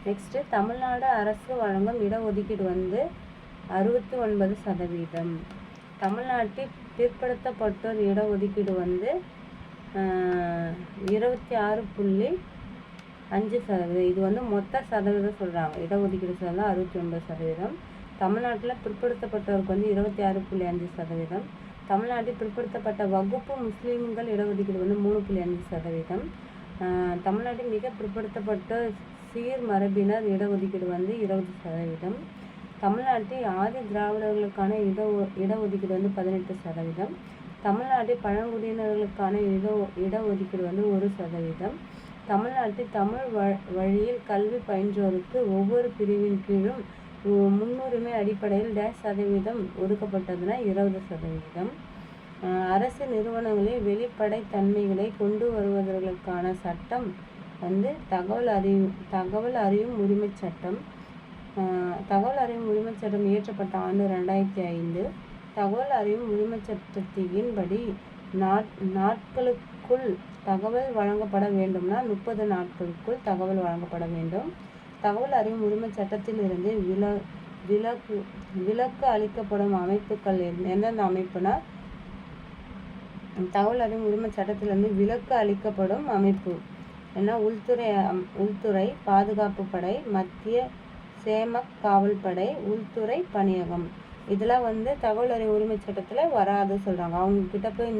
நெக்ஸ்ட் தமிழ்நாடு அரசு வழங்கும் இடஒதுக்கீடு வந்து 69%. தமிழ்நாட்டில் பிற்படுத்தப்பட்டோர் இடஒதுக்கீடு வந்து 26.5%. இது வந்து மொத்த சதவீதம் சொல்கிறாங்க. இடஒதுக்கீடு சொல்லலாம் 69%. தமிழ்நாட்டில் பிற்படுத்தப்பட்டவருக்கு வந்து 26.5%. தமிழ்நாட்டில் பிற்படுத்தப்பட்ட வகுப்பு முஸ்லீம்கள் இடஒதுக்கீடு வந்து 3.5%. தமிழ்நாட்டில் மிக பிற்படுத்தப்பட்ட சீர் மரபினர் இடஒதுக்கீடு வந்து 20%. தமிழ்நாட்டில் ஆதி திராவிடர்களுக்கான இடஒதுக்கீடு வந்து 18%. தமிழ்நாட்டில் பழங்குடியினர்களுக்கான இடஒதுக்கீடு வந்து 1%. தமிழ்நாட்டில் தமிழ் வழியில் கல்வி பயின்றோருக்கு ஒவ்வொரு பிரிவின் கீழும் முன்னுரிமை அடிப்படையில் %, ஒதுக்கப்பட்டதுன்னா 20%. அரசு நிறுவனங்களில் வெளிப்படைத்தன்மைகளை கொண்டு வருவதற்கான சட்டம் வந்து தகவல் அறியும் உரிமை சட்டம். தகவல் அறியும் உரிமை சட்டம் இயற்றப்பட்ட ஆண்டு 2005. தகவல் அறியும் உரிமை சட்டத்தின்படி நாட்களுக்குள் தகவல் வழங்கப்பட வேண்டும்னா 30 நாட்களுக்குள் தகவல் வழங்கப்பட வேண்டும். தகவல் அறியும் உரிமை சட்டத்திலிருந்து விலக்கு அளிக்கப்படும் அமைப்புகள் எந்தெந்த அமைப்புனா தகவல் அறியும் உரிமை சட்டத்திலிருந்து விலக்கு அளிக்கப்படும் அமைப்பு ஏன்னா உள்துறை பாதுகாப்பு படை, மத்திய சேமக் காவல் படை, உள்துறை பணியகம். இதெல்லாம் வந்து தகவல் அறியும் உரிமை சட்டத்தில் வராது சொல்கிறாங்க. அவங்கக்கிட்ட போய்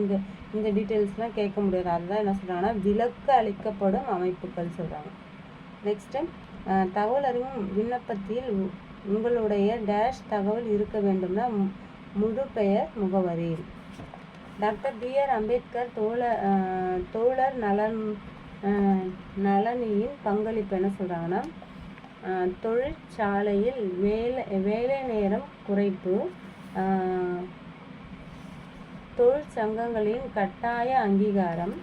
இந்த டீட்டெயில்ஸ்லாம் கேட்க முடியாது. அதுதான் என்ன சொல்கிறாங்கன்னா விலக்கு அளிக்கப்படும் அமைப்புகள் சொல்கிறாங்க. நெக்ஸ்ட்டு தகவல் அறிவும் விண்ணப்பத்தில் உங்களுடைய டேஷ் தகவல் இருக்க வேண்டும்னா முழு பெயர், முகவரி. Doctor B.R. அம்பேத்கர் தோழர் நலனியின் பங்களிப்பு என்ன சொல்கிறாங்கன்னா தொழிற்சாலையில் வேலை நேரம் குறைப்பு, தொழிற்சங்கங்களின் கட்டாய அங்கீகாரம்,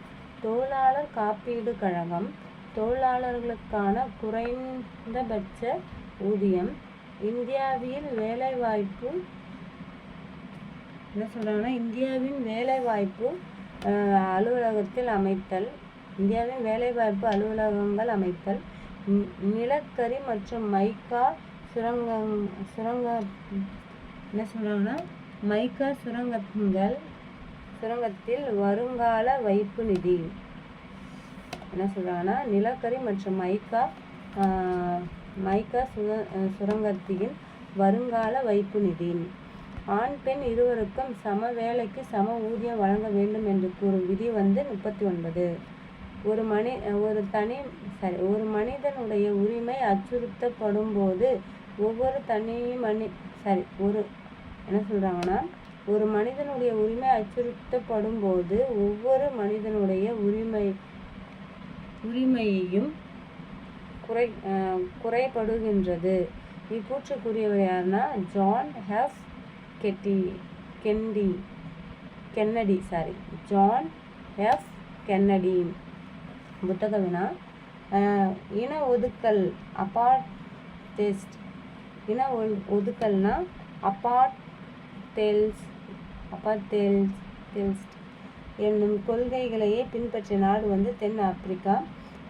தொழிலாளர் காப்பீடு கழகம், தொழிலாளர்களுக்கான குறைந்தபட்ச ஊதியம், இந்தியாவில் வேலைவாய்ப்பு என்ன சொல்கிறாங்கன்னா இந்தியாவின் வேலைவாய்ப்பு அலுவலகத்தில் அமைத்தல், இந்தியாவின் வேலைவாய்ப்பு அலுவலகங்கள் அமைத்தல், நிலக்கரி மற்றும் மைக்கா சுரங்க என்ன சொல்கிறாங்கன்னா மைக்கா சுரங்கத்தில் வருங்கால வைப்பு நிதி. என்ன சொல்கிறாங்கன்னா நிலக்கரி மற்றும் மைக்கா சுரங்கத்தின் வருங்கால வைப்பு நிதி. ஆண் பெண் இருவருக்கும் சம வேலைக்கு சம ஊதியம் வழங்க வேண்டும் என்று கூறும் விதி வந்து 39. ஒரு மனிதனுடைய உரிமை அச்சுறுத்தப்படும் போது ஒரு மனிதனுடைய உரிமை அச்சுறுத்தப்படும் போது ஒவ்வொரு மனிதனுடைய உரிமையையும் குறைபடுகின்றது. இக்கூற்றுக்குரியவர் யாருன்னா ஜான் எஃப் கென்னடி. புத்தக வினா இன ஒதுக்கல் இன ஒதுக்கல்னா அபார்த்தெய்ட் என்னும் கொள்கைகளையே பின்பற்றிய நாடு வந்து தென் ஆப்பிரிக்கா.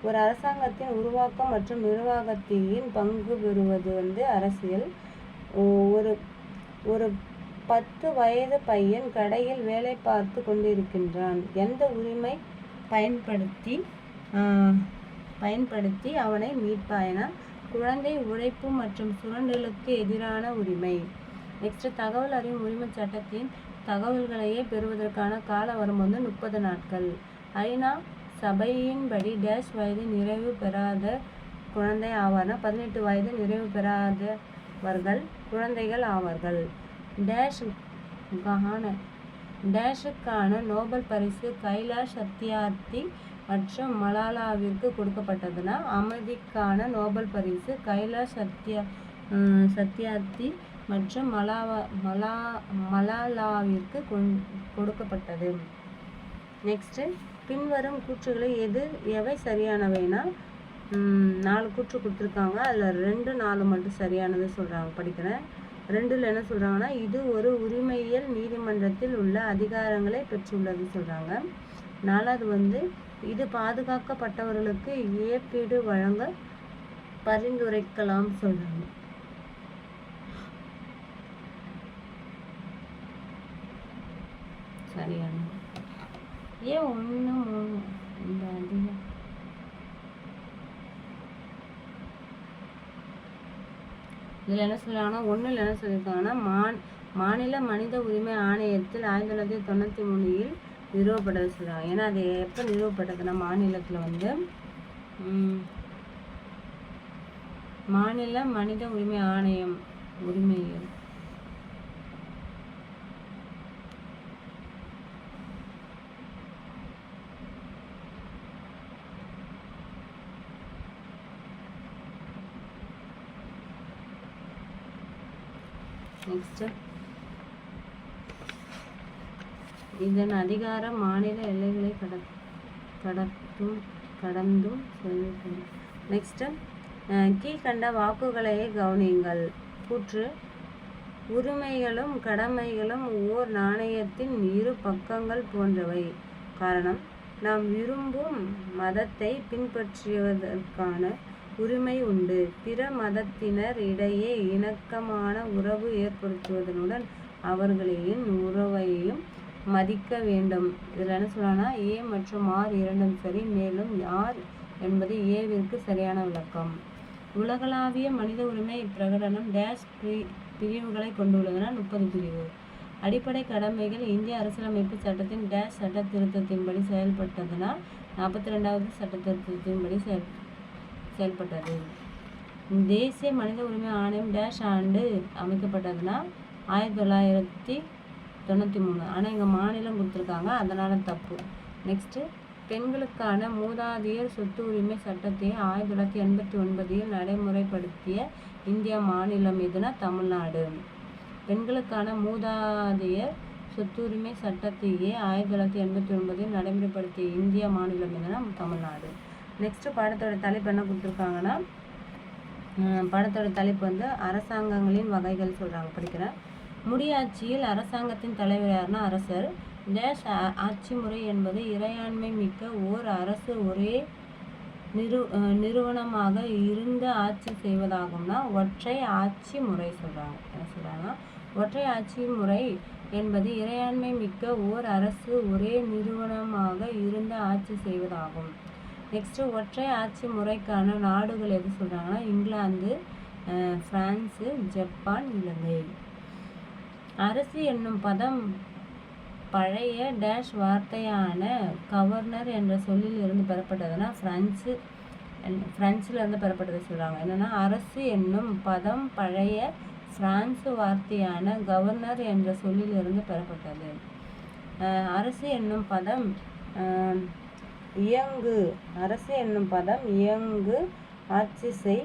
ஒரு அரசாங்கத்தின் உருவாக்கம் மற்றும் நிர்வாகத்தின் பங்கு பெறுவது வந்து அரசியல். ஒரு 10 வயது பையன் கடையில் வேலை பார்த்து கொண்டிருக்கின்றான். எந்த உரிமை பயன்படுத்தி அவனை மீட்பாயனா குழந்தை உழைப்பு மற்றும் சுரண்டலுக்கு எதிரான உரிமை. நெக்ஸ்ட் தகவல் அறியும் உரிமை சட்டத்தின் தகவல்களையே பெறுவதற்கான கால வரம்பு வந்து 30 நாட்கள். ஐநா சபையின்படி டேஷ் வயது நிறைவு பெறாத குழந்தை ஆவார்னா 18 வயது நிறைவு பெறாதவர்கள் குழந்தைகள் ஆவார்கள். டேஷுக்கான நோபல் பரிசு கைலாஷ் சத்யார்த்தி மற்றும் மலாலாவிற்கு கொடுக்கப்பட்டதுன்னா அமைதிக்கான நோபல் பரிசு கைலாஷ் சத்யார்த்தி மற்றும் மலாலாவிற்கு கொடுக்கப்பட்டது. நெக்ஸ்ட், பின்வரும் கூற்றுகளை எவை சரியானவைனா 4 கூற்று கொடுத்துருக்காங்க. அதில் 2, 4 மட்டும் சரியானது சொல்கிறாங்க. படிக்கிறேன். 2ல் என்ன சொல்கிறாங்கன்னா, இது ஒரு உரிமையியல் நீதிமன்றத்தில் உள்ள அதிகாரங்களை பெற்றுள்ளது சொல்கிறாங்க. 4வது இது பாதுகாக்கப்பட்டவர்களுக்கு இழப்பீடு வழங்க பரிந்துரைக்கலாம் சொல்கிறாங்க. சரியான ஏன் 1, 3 இந்த அதிகம் இதில் என்ன சொல்கிறாங்கன்னா, 1ல் என்ன சொல்லியிருக்காங்கன்னா, மாநில மனித உரிமை ஆணையத்தில் 1993 நிறுவப்பட்டது சொல்கிறாங்க. ஏன்னா அது எப்போ நிறுவப்பட்டதுன்னா, மாநிலத்தில் மாநில மனித உரிமை ஆணையம் உரிமையியல் நெக்ஸ்ட், இதன் அதிகாரம் மாநில எல்லைகளை கடந்தும் செல்லும். நெக்ஸ்ட், கீழ்கண்ட வாக்குகளை கவனியுங்கள். கூற்று உரிமைகளும் கடமைகளும் ஓர் நாணயத்தின் இரு பக்கங்கள் போன்றவை. காரணம், நாம் விரும்பும் மதத்தை பின்பற்றுவதற்கான உரிமை உண்டு. பிற மதத்தினர் இடையே இணக்கமான உறவு ஏற்படுத்துவதனுடன் அவர்களின் உறவையும் மதிக்க வேண்டும். இதில் என்ன சொல்லலாம்னா, ஏ மற்றும் ஆர் இரண்டும் சரி. மேலும் ஆர் என்பது ஏவிற்கு சரியான விளக்கம். உலகளாவிய மனித உரிமை பிரகடனம் டேஷ் பிரிவுகளை கொண்டுள்ளதுன்னா 30 பிரிவு. அடிப்படை கடமைகள் இந்திய அரசியலமைப்பு சட்டத்தின் டேஷ் சட்ட திருத்தத்தின்படி செயல்பட்டதுன்னா 42வது சட்ட திருத்தத்தின்படி செயல்பட்டது. தேசிய மனித உரிமை ஆணையம் டேஷ் ஆண்டு அமைக்கப்பட்டதுன்னா 1993. ஆனால் இங்கே மாநிலம் கொடுத்துருக்காங்க, அதனால் தப்பு. நெக்ஸ்ட்டு, பெண்களுக்கான மூதாதையர் சொத்து உரிமை சட்டத்தை 1989 நடைமுறைப்படுத்திய இந்திய மாநிலம் எதுனா தமிழ்நாடு. பெண்களுக்கான மூதாதையர் சொத்துரிமை சட்டத்தையே 1989 நடைமுறைப்படுத்திய இந்திய மாநிலம் எதுனா தமிழ்நாடு. நெக்ஸ்ட், படத்தோட தலைப்பு என்ன கொடுத்துருக்காங்கன்னா, படத்தோட தலைப்பு அரசாங்கங்களின் வகைகள் சொல்கிறாங்க. படிக்கிறேன். முடியாட்சியில் அரசாங்கத்தின் தலைவர் யாருன்னா அரசர். டேஷ் ஆட்சி முறை என்பது இறையாண்மை மிக்க ஓர் அரசு ஒரே நிறுவனமாக இருந்து ஆட்சி செய்வதாகும்னா ஒற்றை ஆட்சி முறை சொல்கிறாங்க. என்ன சொல்கிறாங்கன்னா, ஒற்றை ஆட்சி முறை என்பது இறையாண்மை மிக்க ஓர் அரசு ஒரே நிறுவனமாக இருந்து ஆட்சி செய்வதாகும். நெக்ஸ்ட், ஒற்றை ஆட்சி முறைக்கான நாடுகள் எது சொல்கிறாங்கன்னா, இங்கிலாந்து, பிரான்ஸு, ஜப்பான், இலங்கை. அரசு என்னும் பதம் பழைய டேஷ் வார்த்தையான கவர்னர் என்ற சொல்லில் இருந்து பெறப்பட்டதுன்னா பிரெஞ்சில் இருந்து பெறப்பட்டது சொல்கிறாங்க. என்னென்னா, அரசு என்னும் பதம் பழைய பிரான்சு வார்த்தையான கவர்னர் என்ற சொல்லில் இருந்து பெறப்பட்டது. அரசு என்னும் பதம் அரசு என்னும் பதம் இயங்கு, ஆட்சி செய்,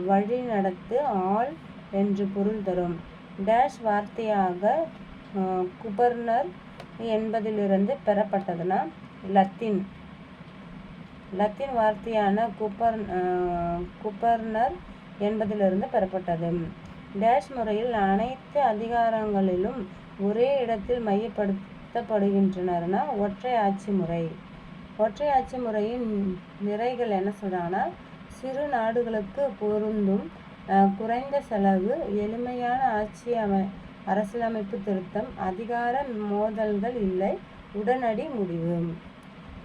வழி நடத்து, ஆள் என்று பொருள் தரும். டேஷ் வார்த்தையாக குபர்னர் என்பதிலிருந்து பெறப்பட்டதுன்னா லத்தீன் வார்த்தையான குபர்னர் என்பதிலிருந்து பெறப்பட்டது. டேஷ் முறையில் அனைத்து அதிகாரங்களிலும் ஒரே இடத்தில் மையப்படுத்தப்படுகின்றனர்னா ஒற்றை ஆட்சி முறை. ஒற்றை ஆட்சி முறையின் நிறைகள் என்ன சொல்கிறாங்கன்னா, சிறு நாடுகளுக்கு பொருந்தும் குறைந்த செலவு, எளிமையான அரசியலமைப்பு திருத்தம், அதிகார மோதல்கள் இல்லை, உடனடி முடிவு.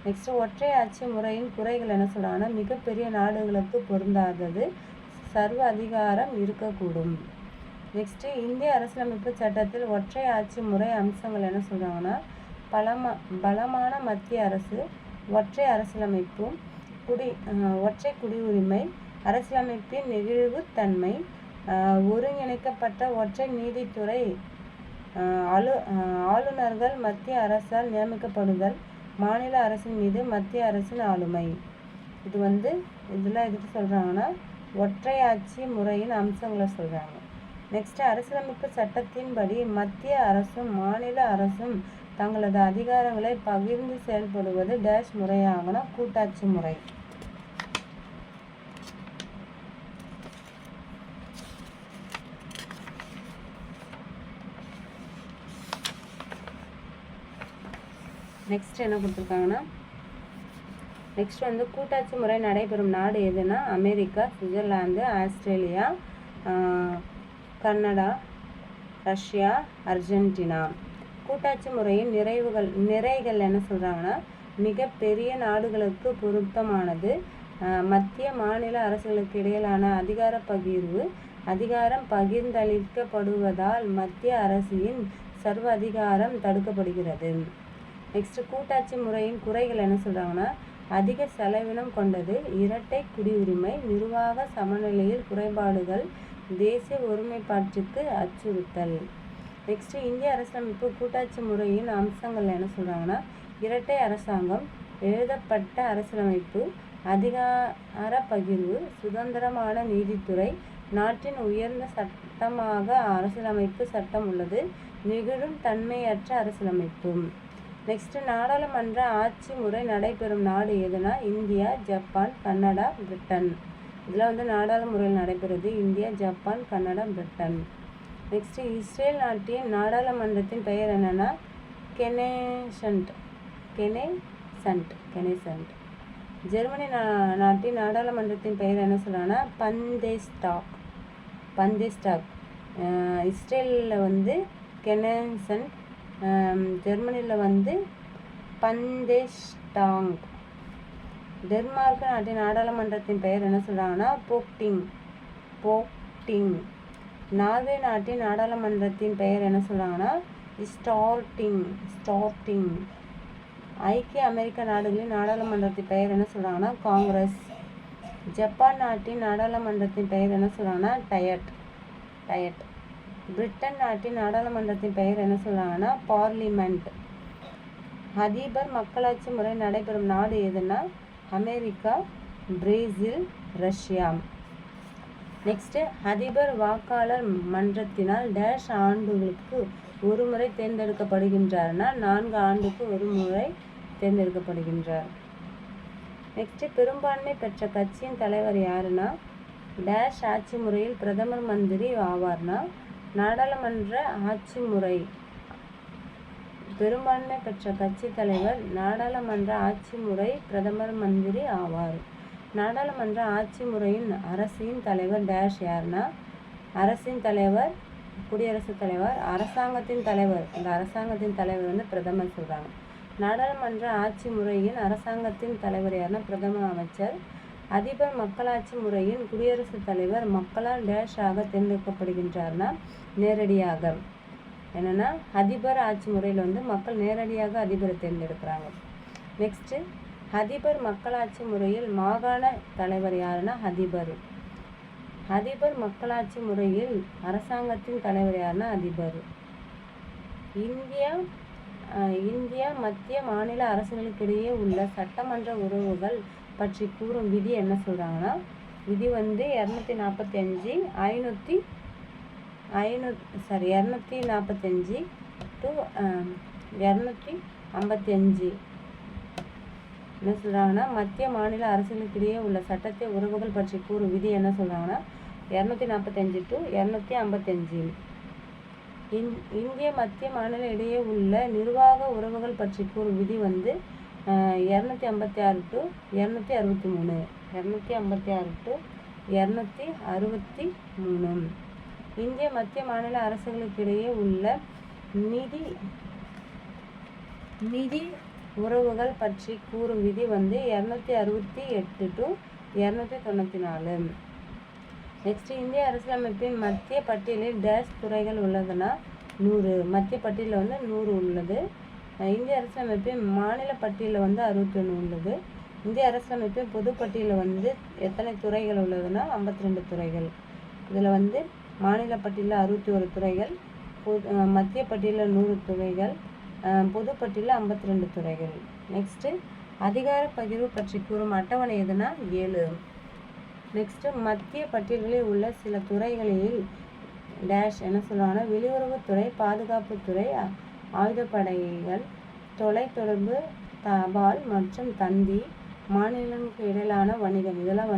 நெக்ஸ்ட், ஒற்றை ஆட்சி முறையின் குறைகள் என்ன சொல்கிறாங்கன்னா, மிகப்பெரிய நாடுகளுக்கு பொருந்தாதது, சர்வ அதிகாரம் இருக்கக்கூடும். நெக்ஸ்ட், இந்திய அரசியலமைப்பு சட்டத்தில் ஒற்றை ஆட்சி முறை அம்சங்கள் என்ன சொல்கிறாங்கன்னா, பலமான மத்திய அரசு, ஒற்றை அரசியலமைப்பும் ஒற்றை குடியுரிமை, அரசியலமைப்பின் நெகிழ்வுத்தன்மை, ஒருங்கிணைக்கப்பட்ட ஒற்றை நீதித்துறை, ஆளுநர்கள் மத்திய அரசால் நியமிக்கப்படுதல், மாநில அரசின் மீது மத்திய அரசின் ஆளுமை. இது வந்து இதெல்லாம் எதுக்கு சொல்கிறாங்கன்னா ஒற்றையாட்சி முறையின் அம்சங்களை சொல்கிறாங்க. நெக்ஸ்ட், அரசியலமைப்பு சட்டத்தின்படி மத்திய அரசும் மாநில அரசும் தங்களது அதிகாரங்களை பகிர்ந்து செயல்படுவது டேஷ் முறையாகனா கூட்டாட்சி முறை. நெக்ஸ்ட் என்ன கொடுத்துருக்காங்கன்னா நெக்ஸ்ட் வந்து கூட்டாட்சி முறை நடைபெறும் நாடு எதுனா America, Switzerland, Australia, Canada, Russia, Argentina. கூட்டாட்சி முறையின் நிறைகள் என்ன சொல்கிறாங்கன்னா மிக பெரிய நாடுகளுக்கு பொருத்தமானது. மத்திய மாநில அரசுகளுக்கு இடையிலான அதிகார பகிர்வு. அதிகாரம் பகிர்ந்தளிக்கப்படுவதால் மத்திய அரசின் சர்வ அதிகாரம் தடுக்கப்படுகிறது. நெக்ஸ்ட், கூட்டாட்சி முறையின் குறைகள் என்ன சொல்கிறாங்கன்னா அதிக செலவினம் கொண்டது, இரட்டை குடியுரிமை, நிர்வாக சமநிலையில் குறைபாடுகள், தேசிய ஒருமைப்பாட்டுக்கு அச்சுறுத்தல். நெக்ஸ்ட், இந்திய அரசியலமைப்பு கூட்டாட்சி முறையின் அம்சங்கள் என்ன சொல்கிறாங்கன்னா இரட்டை அரசாங்கம், எழுதப்பட்ட அரசியலமைப்பு, அதிகார பகிர்வு, சுதந்திரமான நீதித்துறை, நாட்டின் உயர்ந்த சட்டமாக அரசியலமைப்பு சட்டம் உள்ளது, நெகிழும் தன்மையற்ற அரசியலமைப்பு. நெக்ஸ்ட், நாடாளுமன்ற ஆட்சி முறை நடைபெறும் நாடு எதுனா இந்தியா, ஜப்பான், கனடா, பிரிட்டன். இதில் வந்து நாடாளுமுறையில் நடைபெறுது India, Japan, Canada, Britain. Next, Israel நாட்டின் நாடாளுமன்றத்தின் பெயர் என்னன்னா கெனேசன்ட். ஜெர்மனி நாட்டின் நாடாளுமன்றத்தின் பெயர் என்ன சொல்கிறாங்கன்னா பந்தேஸ்டாக். இஸ்ரேலில் வந்து கெனேசன்ட், ஜெர்மனியில் வந்து பந்தேஸ்டாங். டென்மார்க் நாட்டின் நாடாளுமன்றத்தின் பெயர் என்ன சொல்கிறாங்கன்னா போக்டிங். நார்வே நாட்டின் நாடாளுமன்றத்தின் பெயர் என்ன சொல்கிறாங்கன்னா ஸ்டார்டிங். ஐக்கிய அமெரிக்க நாடுகளின் நாடாளுமன்றத்தின் பெயர் என்ன சொல்கிறாங்கன்னா காங்கிரஸ். ஜப்பான் நாட்டின் நாடாளுமன்றத்தின் பெயர் என்ன சொல்கிறாங்கன்னா டயட். பிரிட்டன் நாட்டின் நாடாளுமன்றத்தின் பெயர் என்ன சொல்கிறாங்கன்னா பார்லிமெண்ட். அதிபர் மக்களாட்சி முறை நடைபெறும் நாடு எதுனா அமெரிக்கா, பிரேசில், ரஷ்யா. நெக்ஸ்ட், அதிபர் வாக்காளர் மன்றத்தினால் டேஷ் ஆண்டுகளுக்கு ஒரு முறை தேர்ந்தெடுக்கப்படுகின்றார்னா 4 ஆண்டுக்கு ஒரு முறை தேர்ந்தெடுக்கப்படுகின்றார். நெக்ஸ்ட், பெரும்பான்மை பெற்ற கட்சியின் தலைவர் யாருன்னா டேஷ் ஆட்சி முறையில் பிரதமர் மந்திரி ஆவார்னா நாடாளுமன்ற ஆட்சி முறை. பெரும்பான்மை பெற்ற கட்சி தலைவர் நாடாளுமன்ற ஆட்சி முறை பிரதமர் மந்திரி ஆவார். நாடாளுமன்ற ஆட்சி முறையின் அரசின் தலைவர் டேஷ் யாருன்னா அரசின் தலைவர், குடியரசுத் தலைவர், அரசாங்கத்தின் தலைவர். இந்த அரசாங்கத்தின் தலைவர் வந்து பிரதமர் சொல்கிறாங்க. நாடாளுமன்ற ஆட்சி முறையின் அரசாங்கத்தின் தலைவர் யாருன்னா பிரதம அமைச்சர். அதிபர் மக்களாட்சி முறையின் குடியரசுத் தலைவர் மக்களால் டேஷ் ஆக தேர்ந்தெடுக்கப்படுகின்றார்னா நேரடியாக. என்னென்னா அதிபர் ஆட்சி முறையில் வந்து மக்கள் நேரடியாக அதிபரை தேர்ந்தெடுக்கிறாங்க. நெக்ஸ்ட்டு, அதிபர் மக்களாட்சி முறையில் மாகாண தலைவர் யாருன்னா அதிபர் மக்களாட்சி முறையில் அரசாங்கத்தின் தலைவர் யாருன்னா அதிபர். இந்தியா மத்திய மாநில அரசுகளுக்கிடையே உள்ள சட்டமன்ற உறவுகள் பற்றி கூறும் விதி என்ன சொல்கிறாங்கன்னா விதி வந்து 245 to 255 என்ன சொல்கிறாங்கன்னா மத்திய மாநில அரசுகளுக்கிடையே உள்ள சட்டத்தை உறவுகள் பற்றி கூறும் விதி என்ன சொல்கிறாங்கன்னா 245 to 255. இந்திய மத்திய மாநில இடையே உள்ள நிர்வாக உறவுகள் பற்றி கூறும் விதி வந்து 256 to 263. 256 to 263. இந்திய மத்திய மாநில அரசுகளுக்கிடையே உள்ள நிதி உறவுகள் பற்றி கூறும் விதி வந்து 268 to 294. நெக்ஸ்ட், இந்திய அரசியலமைப்பின் மத்திய பட்டியலில் டேஷ் துறைகள் உள்ளதுன்னா 100. மத்திய பட்டியலில் வந்து 100 உள்ளது. இந்திய அரசியலமைப்பின் மாநில பட்டியலில் வந்து 61 உள்ளது. இந்திய அரசியலமைப்பின் பொது பட்டியலில் வந்து எத்தனை துறைகள் உள்ளதுன்னா 52 துறைகள். இதில் வந்து மாநில பட்டியலில் 61 துறைகள், மத்திய பட்டியலில் 100 துறைகள், பொதுப்பட்டியலில் 52 துறைகள். நெக்ஸ்ட்டு அதிகார பகிர்வு பற்றி கூறும் அட்டவணை எதுனா 7. நெக்ஸ்ட்டு மத்திய பட்டியல்களில் உள்ள சில துறைகளில் டேஷ் என்ன சொல்லுவாங்கன்னா வெளியுறவுத்துறை, பாதுகாப்புத்துறை, ஆயுதப்படைகள், தொலைத்தொடர்பு, தபால் மற்றும் தந்தி, மாநிலங்களுக்கு இடையிலான வணிகம், இதெல்லாம்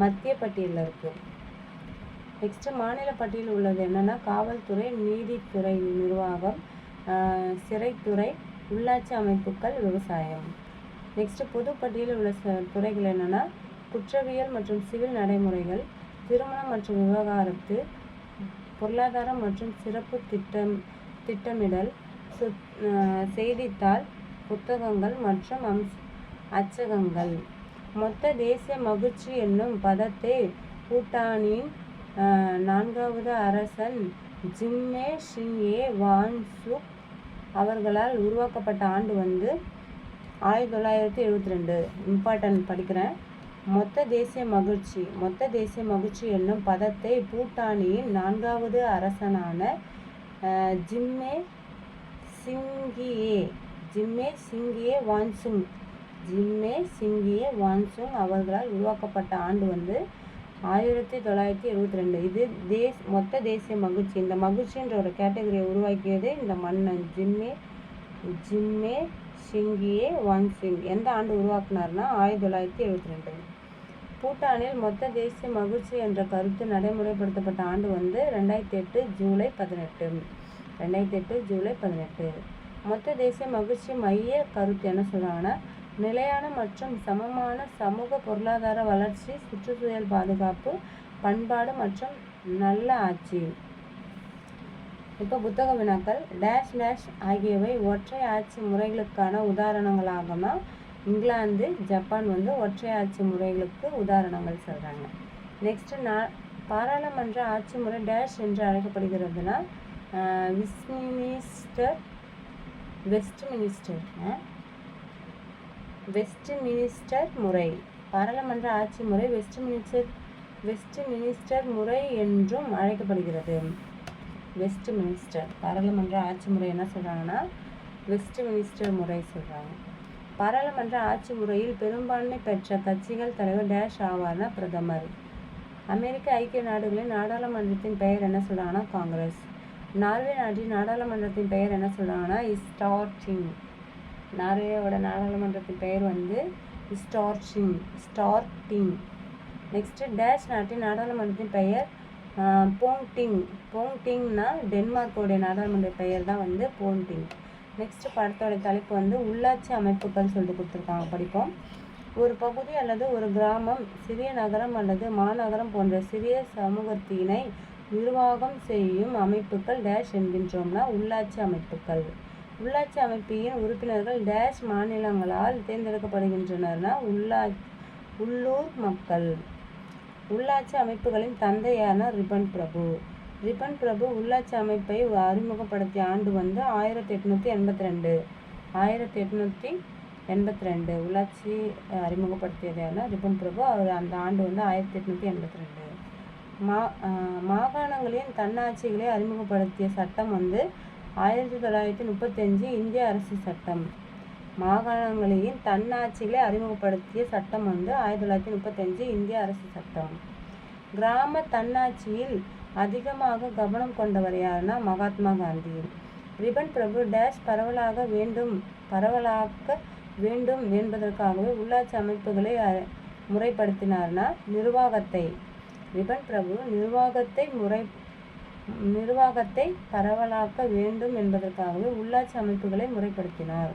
மத்திய பட்டியலில் இருக்குது. நெக்ஸ்ட்டு மாநில பட்டியலில் உள்ளது என்னென்னா காவல்துறை, நீதித்துறை, நிர்வாகம், சிறைத்துறை, உள்ளாட்சி அமைப்புகள், விவசாயம். நெக்ஸ்ட்டு பொதுப்பட்டியலில் உள்ள துறைகள் என்னென்னா குற்றவியல் மற்றும் சிவில் நடைமுறைகள், திருமணம் மற்றும் விவகாரத்து, பொருளாதாரம் மற்றும் சிறப்பு திட்டமிடல், செய்தித்தாள், புத்தகங்கள் மற்றும் அச்சகங்கள். மொத்த தேசிய மகிழ்ச்சி என்னும் பதத்தை பூட்டானின் 4வது அரசன் ஜிம்மே ஷிங்கே வான்சுக் அவர்களால் உருவாக்கப்பட்ட ஆண்டு 1972. இம்பார்ட்டன்ட் படிக்கிறேன். மொத்த தேசிய மகிழ்ச்சி என்னும் பதத்தை பூட்டானின் 4வது அரசனான ஜிம்மே சிங்கியே வான்சுங் அவர்களால் உருவாக்கப்பட்ட ஆண்டு 1972. இது மொத்த தேசிய மகிழ்ச்சி. இந்த மகிழ்ச்சின்ற ஒரு கேட்டகரியை உருவாக்கியது இந்த மன்னன் ஜிம்மே சிங்கியே வான்சுங். எந்த ஆண்டு உருவாக்குனார்னா 1972. பூட்டானில் மொத்த தேசிய மகிழ்ச்சி என்ற கருத்து நடைமுறைப்படுத்தப்பட்ட ஆண்டு 2008 ஜூலை 18. மொத்த தேசிய மகிழ்ச்சி மைய கருத்து என்ன சொல்கிறாங்கன்னா நிலையான மற்றும் சமமான சமூக பொருளாதார வளர்ச்சி, சுற்றுச்சூழல் பாதுகாப்பு, பண்பாடு மற்றும் நல்ல ஆட்சி. இப்போ புத்தக வினாக்கள். டேஷ் டேஷ் ஆகியவை ஒற்றை ஆட்சி முறைகளுக்கான உதாரணங்களாகனா இங்கிலாந்து, ஜப்பான் ஒற்றை ஆட்சி முறைகளுக்கு உதாரணங்கள் சொல்கிறாங்க. நெக்ஸ்ட்டு பாராளுமன்ற ஆட்சி முறை டேஷ் என்று அழைக்கப்படுகிறதுனா வெஸ்ட்மினிஸ்டர் முறை. பாராளுமன்ற ஆட்சி முறை வெஸ்ட்மினிஸ்டர் முறை என்றும் அழைக்கப்படுகிறது. பாராளுமன்ற ஆட்சி முறை என்ன சொல்கிறாங்கன்னா வெஸ்ட்மினிஸ்டர் முறை சொல்கிறாங்க. பாராளுமன்ற ஆட்சி முறையில் பெரும்பான்மை பெற்ற கட்சிகள் தலைவர் டேஷ் ஆவார்னா பிரதமர். அமெரிக்க ஐக்கிய நாடுகளின் நாடாளுமன்றத்தின் பெயர் என்ன சொல்கிறாங்கன்னா காங்கிரஸ். நார்வே நாட்டின் நாடாளுமன்றத்தின் பெயர் என்ன சொல்கிறாங்கன்னா ஸ்டார்டிங். நார்வேயோட நாடாளுமன்றத்தின் பெயர் ஸ்டார்டிங். நெக்ஸ்ட்டு டேஷ் நாட்டின் நாடாளுமன்றத்தின் பெயர் போங்டிங்னா டென்மார்க்கோடைய நாடாளுமன்ற பெயர் தான் போங்டிங். நெக்ஸ்ட் படத்தோட தலைப்பு உள்ளாட்சி அமைப்புகள் சொல்லிட்டு கொடுத்துருக்காங்க, படிப்போம். ஒரு பகுதி அல்லது ஒரு கிராமம், சிறிய நகரம் அல்லது மாநகரம் போன்ற சிறிய சமூகத்தினை நிர்வாகம் செய்யும் அமைப்புகள் டேஷ் என்கின்றோம்னா உள்ளாட்சி அமைப்புகள். உள்ளாட்சி அமைப்பின் உறுப்பினர்கள் டேஷ் மாநிலங்களால் தேர்ந்தெடுக்கப்படுகின்றனர்னா உள்ளூர் மக்கள். உள்ளாட்சி அமைப்புகளின் தந்தையான ரிப்பன் பிரபு உள்ளாட்சி அமைப்பை அறிமுகப்படுத்திய ஆண்டு 1882. உள்ளாட்சி அறிமுகப்படுத்தியதான ரிப்பன் பிரபு, அவர் அந்த ஆண்டு 1882. மாகாணங்களின் தன்னாட்சிகளை அறிமுகப்படுத்திய சட்டம் 1935 இந்திய அரசு சட்டம். மாகாணங்களின் தன்னாட்சிகளை அறிமுகப்படுத்திய சட்டம் 1935 இந்திய அரசு சட்டம். கிராம தன்னாட்சியில் அதிகமாக கவனம் கொண்டவர் யாருன்னா மகாத்மா காந்தி. ரிப்பன் பிரபு டேஷ் பரவலாக்க வேண்டும் என்பதற்காகவே உள்ளாட்சி அமைப்புகளை முறைப்படுத்தினார்னா நிர்வாகத்தை. ரிப்பன் பிரபு நிர்வாகத்தை பரவலாக்க வேண்டும் என்பதற்காகவே உள்ளாட்சி அமைப்புகளை முறைப்படுத்தினார்.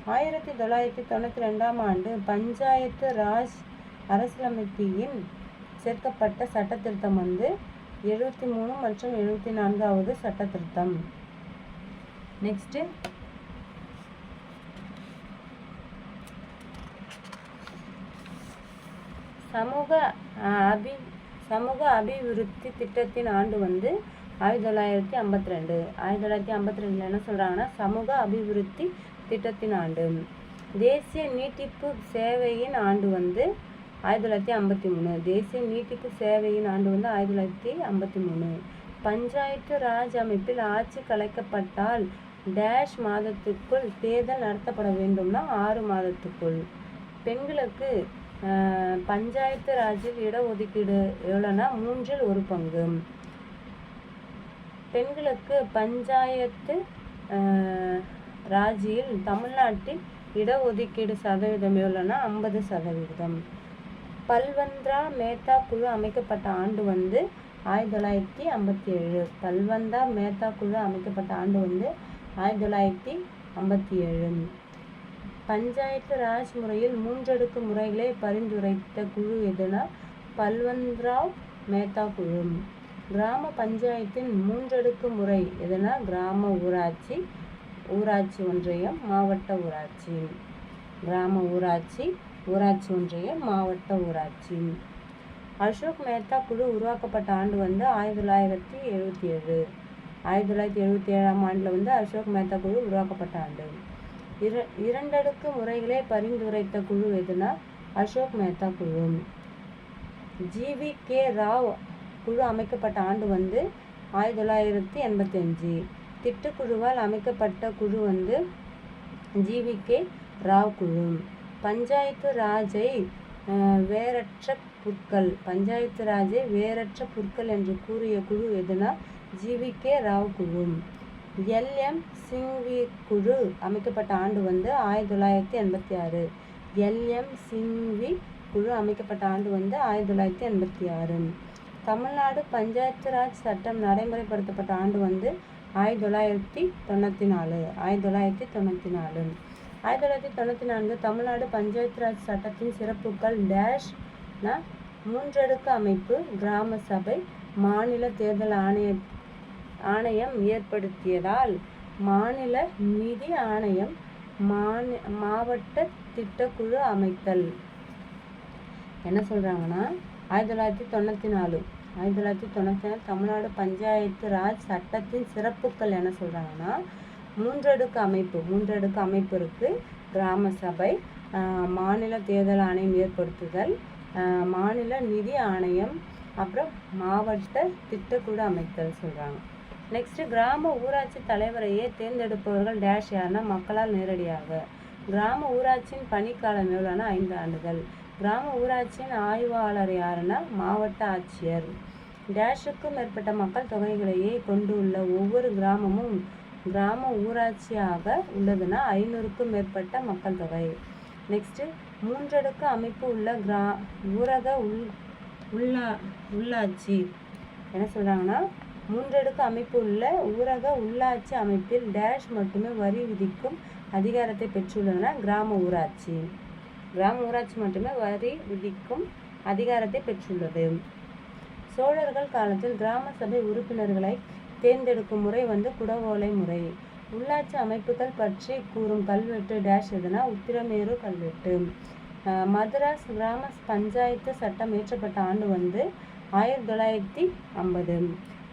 1992 ஆண்டு பஞ்சாயத்து ராஜ் அரசியலமைப்பின் சேர்க்கப்பட்ட சட்ட திருத்தம் 73 மற்றும் 74வது சட்ட திருத்தம். நெக்ஸ்ட் சமூக அபிவிருத்தி திட்டத்தின் ஆண்டு 1952. 1952 என்ன சொல்றாங்கன்னா சமூக அபிவிருத்தி திட்டத்தின் ஆண்டு. தேசிய நீட்டிப்பு சேவையின் ஆண்டு 1953. தேசிய நீட்டிப்பு சேவையின் ஆண்டு 1953. பஞ்சாயத்து ராஜ் அமைப்பில் ஆட்சி கலைக்கப்பட்டால் டேஷ் மாதத்துக்குள் தேர்தல் நடத்தப்பட வேண்டும்னா 6 மாதத்துக்குள். பெண்களுக்கு பஞ்சாயத்து ராஜில் இடஒதுக்கீடு எவ்வளோனா 1/3 பங்கு. பெண்களுக்கு பஞ்சாயத்து ராஜில் தமிழ்நாட்டில் இடஒதுக்கீடு சதவீதம் எவ்வளோனா 50%. பல்வந்த்ரா மேத்தா குழு அமைக்கப்பட்ட ஆண்டு வந்து 1957. பல்வந்தா மேத்தா குழு அமைக்கப்பட்ட ஆண்டு வந்து 1957. பஞ்சாயத்து ராஜ் முறையில் 3 அடுக்கு முறைகளை பரிந்துரைத்த குழு எதுனா பல்வந்த்ராவ் மேத்தா குழு. கிராம பஞ்சாயத்தின் 3 அடுக்கு முறை எதுனா கிராம ஊராட்சி, ஊராட்சி ஒன்றியம், மாவட்ட ஊராட்சி. கிராம ஊராட்சி, ஊராட்சி ஒன்றியம், மாவட்ட ஊராட்சி. அசோக் மேத்தா குழு உருவாக்கப்பட்ட ஆண்டு வந்து 1977. 1977ஆம் ஆண்டில் வந்து அசோக் மேத்தா குழு உருவாக்கப்பட்ட ஆண்டு. 2 அடுக்கு முறைகளை பரிந்துரைத்த குழு எதுனா அசோக் மேத்தா குழு. GVK ராவ் குழு அமைக்கப்பட்ட ஆண்டு வந்து 1985. திட்டக்குழுவால் அமைக்கப்பட்ட குழு வந்து GVK ராவ் குழு. பஞ்சாயத்து ராஜை வேரற்ற புற்கள், பஞ்சாயத்து ராஜை வேரற்ற புற்கள் என்று கூறிய குழு எதுனா GVK ராவ் குழு. LM சிங்வி குழு அமைக்கப்பட்ட ஆண்டு வந்து 1986. LM சிங்வி குழு அமைக்கப்பட்ட ஆண்டு வந்து 1986. தமிழ்நாடு பஞ்சாயத்து ராஜ் சட்டம் நடைமுறைப்படுத்தப்பட்ட ஆண்டு வந்து 1994. 1994. 1994 தமிழ்நாடு பஞ்சாயத்து ராஜ் சட்டத்தின் சிறப்புகள் டேஷ்னா 3 அடுக்கு அமைப்பு, கிராம சபை, மாநில தேர்தல் ஆணையம் ஏற்படுத்தியதால் மாநில நிதி ஆணையம், மாவட்ட திட்டக்குழு அமைத்தல். என்ன சொல்கிறாங்கன்னா 1994. 1994 தமிழ்நாடு பஞ்சாயத்து ராஜ் சட்டத்தின் சிறப்புகள் என்ன சொல்கிறாங்கன்னா 3 அடுக்கு அமைப்பு. 3 அடுக்கு அமைப்பு இருக்குது. கிராம சபை, மாநில தேர்தல் ஆணையம் ஏற்படுத்துதல், மாநில நிதி ஆணையம், அப்புறம் மாவட்ட திட்டக்குழு அமைத்தல் சொல்கிறாங்க. நெக்ஸ்ட்டு கிராம ஊராட்சி தலைவரையே தேர்ந்தெடுப்பவர்கள் டேஷ் யாருன்னா மக்களால் நேரடியாக. கிராம ஊராட்சியின் பணிக்காலம் எவ்வளோனா 5 ஆண்டுகள். கிராம ஊராட்சியின் ஆய்வாளர் யாருன்னா மாவட்ட ஆட்சியர். டேஷுக்கும் மேற்பட்ட மக்கள் தொகைகளையே கொண்டு உள்ள ஒவ்வொரு கிராமமும் கிராம ஊராட்சியாக உள்ளதுன்னா 500க்கும் மேற்பட்ட மக்கள் தொகை. நெக்ஸ்ட்டு 3 அடுக்கு அமைப்பு உள்ள ஊரக உள்ளாட்சி. என்ன சொல்கிறாங்கன்னா 3 அடுக்கு அமைப்பு உள்ள ஊரக உள்ளாட்சி அமைப்பில் டேஷ் மட்டுமே வரி விதிக்கும் அதிகாரத்தை பெற்றுள்ளதுன்னா கிராம ஊராட்சி. கிராம ஊராட்சி மட்டுமே வரி விதிக்கும் அதிகாரத்தை பெற்றுள்ளது. சோழர்கள் காலத்தில் கிராம சபை உறுப்பினர்களை தேர்ந்தெடுக்கும் முறை வந்து குடவோலை முறை. உள்ளாட்சி அமைப்புகள் பற்றி கூறும் கல்வெட்டு டேஷ் எதுனா உத்திரமேரு கல்வெட்டு. மதராஸ் கிராம பஞ்சாயத்து சட்டம் இயற்றப்பட்ட ஆண்டு வந்து 1950.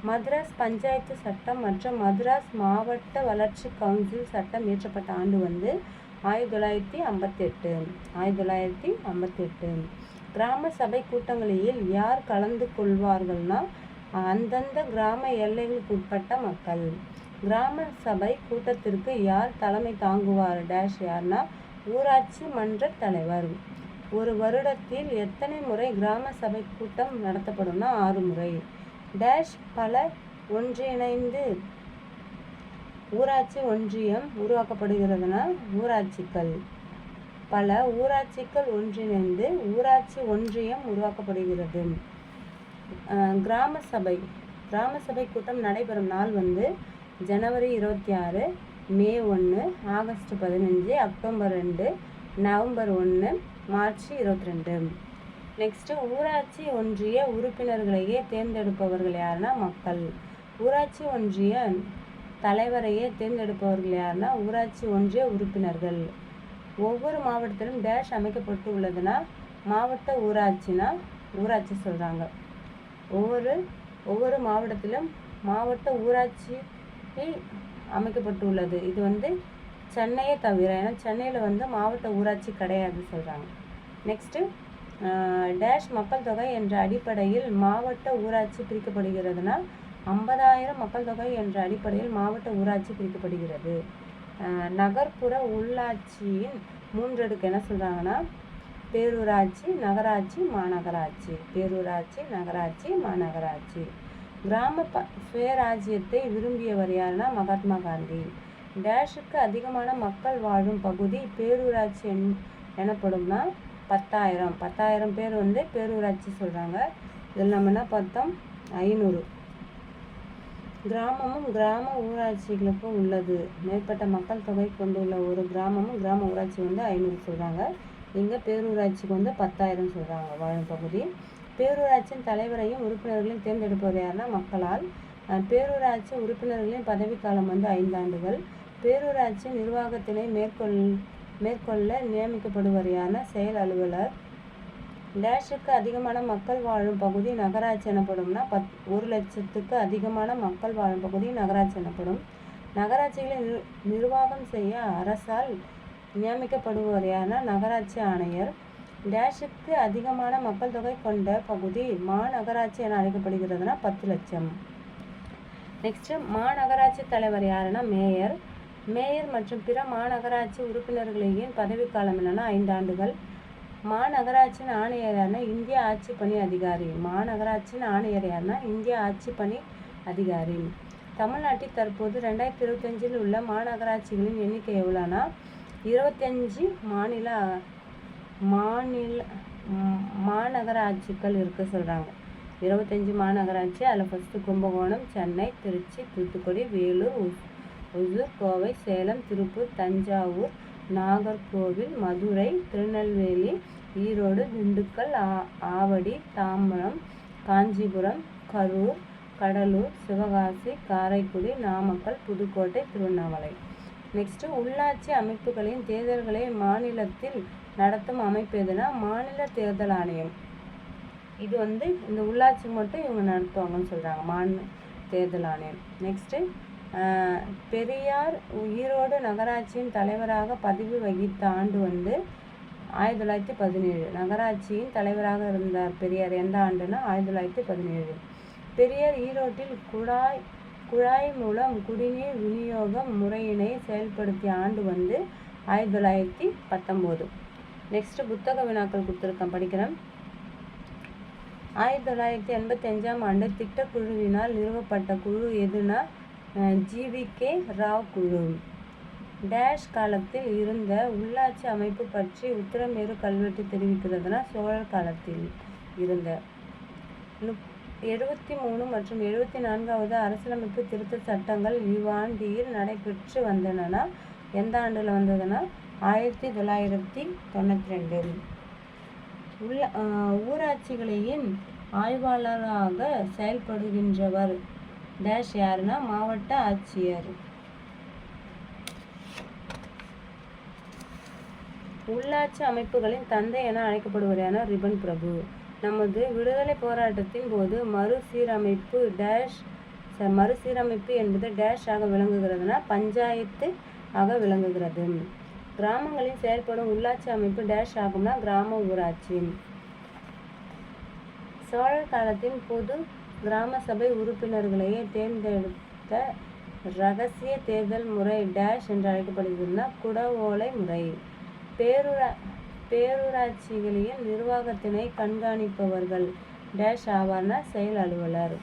மதராஸ் பஞ்சாயத்து சட்டம் மற்றும் மதராஸ் மாவட்ட வளர்ச்சி கவுன்சில் சட்டம் இயற்றப்பட்ட ஆண்டு வந்து 1958. 1958. கிராம சபை கூட்டங்களில் யார் கலந்து கொள்வார்கள்னா அந்தந்த கிராம எல்லைகளுக்கு உட்பட்ட மக்கள். கிராம சபை கூட்டத்திற்கு யார் தலைமை தாங்குவார் டேஷ் யார்னா ஊராட்சி மன்ற தலைவர். ஒரு வருடத்தில் எத்தனை முறை கிராம சபை கூட்டம் நடத்தப்படும்னா 6 முறை. டேஷ் பல ஒன்றிணைந்து ஊராட்சி ஒன்றியம் உருவாக்கப்படுகிறதுனா ஊராட்சிகள். பல ஊராட்சிகள் ஒன்றிணைந்து ஊராட்சி ஒன்றியம் உருவாக்கப்படுகிறது. கிராம சபை கூட்டம் நடைபெறும் நாள் வந்து ஜனவரி 26, மே 1, August 15, October 2, November 1, March 22. Next ஊராட்சி ஒன்றிய உறுப்பினர்களையே தேர்ந்தெடுப்பவர்கள் யாருன்னா மக்கள். ஊராட்சி ஒன்றிய தலைவரையே தேர்ந்தெடுப்பவர்கள் யாருன்னா ஊராட்சி ஒன்றிய உறுப்பினர்கள். ஒவ்வொரு மாவட்டத்திலும் டேஷ் அமைக்கப்பட்டு உள்ளதுன்னா மாவட்ட ஊராட்சினா ஊராட்சி சொல்கிறாங்க. ஒவ்வொரு மாவட்டத்திலும் மாவட்ட ஊராட்சி அமைக்கப்பட்டு உள்ளது. இது வந்து சென்னையை தவிர, ஏன்னா சென்னையில் வந்து மாவட்ட ஊராட்சி கிடையாது சொல்கிறாங்க. நெக்ஸ்ட்டு டேஷ் மக்கள் தொகை என்ற அடிப்படையில் மாவட்ட ஊராட்சி பிரிக்கப்படுகிறதுனா 50,000 மக்கள் தொகை என்ற அடிப்படையில் மாவட்ட ஊராட்சி பிரிக்கப்படுகிறது. நகர்ப்புற உள்ளாட்சியின் 3 அடுக்கு என்ன சொல்கிறாங்கன்னா பேரூராட்சி, நகராட்சி, மாநகராட்சி. பேரூராட்சி, நகராட்சி, மாநகராட்சி. கிராம சுயராஜ்யத்தை விரும்பியவர் யாருன்னா மகாத்மா காந்தி. டேஷுக்கு அதிகமான மக்கள் வாழும் பகுதி பேரூராட்சி எனப்படும்னா 10,000 பேர் வந்து பேரூராட்சி சொல்கிறாங்க. இதில் நம்ம என்ன பார்த்தோம் 500. கிராமமும் கிராம ஊராட்சிகளுக்கும் உள்ளது. மேற்பட்ட மக்கள் தொகை கொண்டுள்ள ஒரு கிராமமும் கிராம ஊராட்சி வந்து 500 சொல்கிறாங்க. இங்கே பேரூராட்சிக்கு வந்து 10,000 சொல்கிறாங்க வாழும் பகுதி. பேரூராட்சியின் தலைவரையும் உறுப்பினர்களையும் தேர்ந்தெடுப்பவர் யாருன்னா மக்களால். பேரூராட்சி உறுப்பினர்களின் பதவிக்காலம் வந்து 5 ஆண்டுகள். பேரூராட்சி நிர்வாகத்தினை மேற்கொள்ள நியமிக்கப்படுவர் யாருன்னா செயல் அலுவலர். டேஷுக்கு அதிகமான மக்கள் வாழும் பகுதி நகராட்சி எனப்படும்னா 1,00,000க்கு அதிகமான மக்கள் வாழும் பகுதி நகராட்சி எனப்படும். நகராட்சிகளை நிர்வாகம் செய்ய அரசால் நியமிக்கப்படுவர் யாருன்னா நகராட்சி ஆணையர். டேஷுக்கு அதிகமான மக்கள் தொகை கொண்ட பகுதி மாநகராட்சி என அழைக்கப்படுகிறதுனா 10,00,000. நெக்ஸ்ட் மாநகராட்சி தலைவர் யாருன்னா மேயர். மேயர் மற்றும் பிற மாநகராட்சி உறுப்பினர்களின் பதவிக்காலம் என்னன்னா 5 ஆண்டுகள். மாநகராட்சியின் ஆணையர் யாருன்னா இந்திய ஆட்சி பணி அதிகாரி. மாநகராட்சியின் ஆணையர் யாருன்னா இந்திய ஆட்சி பணி அதிகாரி. தமிழ்நாட்டில் தற்போது 2025 உள்ள மாநகராட்சிகளின் எண்ணிக்கை எவ்வளோனா 25 மாநகராட்சிகள் இருக்கு சொல்கிறாங்க. 25 மாநகராட்சி. அதில் ஃபஸ்ட்டு கும்பகோணம், சென்னை, திருச்சி, தூத்துக்குடி, வேலூர், ஒசூர், கோவை, சேலம், திருப்பூர், தஞ்சாவூர், நாகர்கோவில், மதுரை, திருநெல்வேலி, ஈரோடு, திண்டுக்கல், ஆவடி, தாம்பரம், காஞ்சிபுரம், கரூர், கடலூர், சிவகாசி, காரைக்குடி, நாமக்கல், புதுக்கோட்டை, திருவண்ணாமலை. நெக்ஸ்ட்டு உள்ளாட்சி அமைப்புகளின் தேர்தல்களை மாநிலத்தில் நடத்தும் அமைப்பு எதுனா மாநில தேர்தல் ஆணையம். இது வந்து இந்த உள்ளாட்சி மட்டும் இவங்க நடத்துவாங்கன்னு சொல்கிறாங்க மாநில தேர்தல் ஆணையம். நெக்ஸ்ட்டு பெரியார் ஈரோடு நகராட்சியின் தலைவராக பதவி வகித்த ஆண்டு வந்து 1917. நகராட்சியின் தலைவராக இருந்தார் பெரியார் எந்த ஆண்டுனா 1917. பெரியார் ஈரோட்டில் குழாய் மூலம் குடிநீர் விநியோக முறையினை செயல்படுத்திய ஆண்டு வந்து 1919. நெக்ஸ்ட் புத்தக வினாக்கள் கொடுத்துருக்கேன் படிக்கிறேன். 1985ஆம் ஆண்டு திட்டக்குழுவினால் நிறுவப்பட்ட குழு எதுனா GVK ராவ் குழு. டேஷ் காலத்தில் இருந்த உள்ளாட்சி அமைப்பு பற்றி உத்திரமேரு கல்வெட்டு தெரிவிக்கிறதுனா சோழர் காலத்தில் இருந்த. 73 மற்றும் 74வது அரசியலமைப்பு திருத்த சட்டங்கள் இவ்வாண்டில் நடைபெற்று வந்தன. எந்த ஆண்டில் வந்ததுன்னா 1992. ஊராட்சிகளின் ஆய்வாளராக செயல்படுகின்றவர் டேஷ் யாருன்னா மாவட்ட ஆட்சியர். உள்ளாட்சி அமைப்புகளின் தந்தை என அழைக்கப்படுவர் என ரிப்பன் பிரபு. நமது விடுதலை போராட்டத்தின் போது மறுசீரமைப்பு என்பது டேஷ் ஆக விளங்குகிறதுனா பஞ்சாயத்து ஆக விளங்குகிறது. கிராமங்களில் செயல்படும் உள்ளாட்சி அமைப்பு டேஷ் ஆகும்னா கிராம ஊராட்சி. சோழர் காலத்தின் பொது கிராம சபை உறுப்பினர்களையே தேர்ந்தெடுத்த இரகசிய தேர்தல் முறை டேஷ் என்று அழைக்கப்படுகிறதுனா குடவோலை முறை. பேரூராட்சிகளின் நிர்வாகத்தினை கண்காணிப்பவர்கள் டேஷ் ஆவார்னா செயல் அலுவலர்.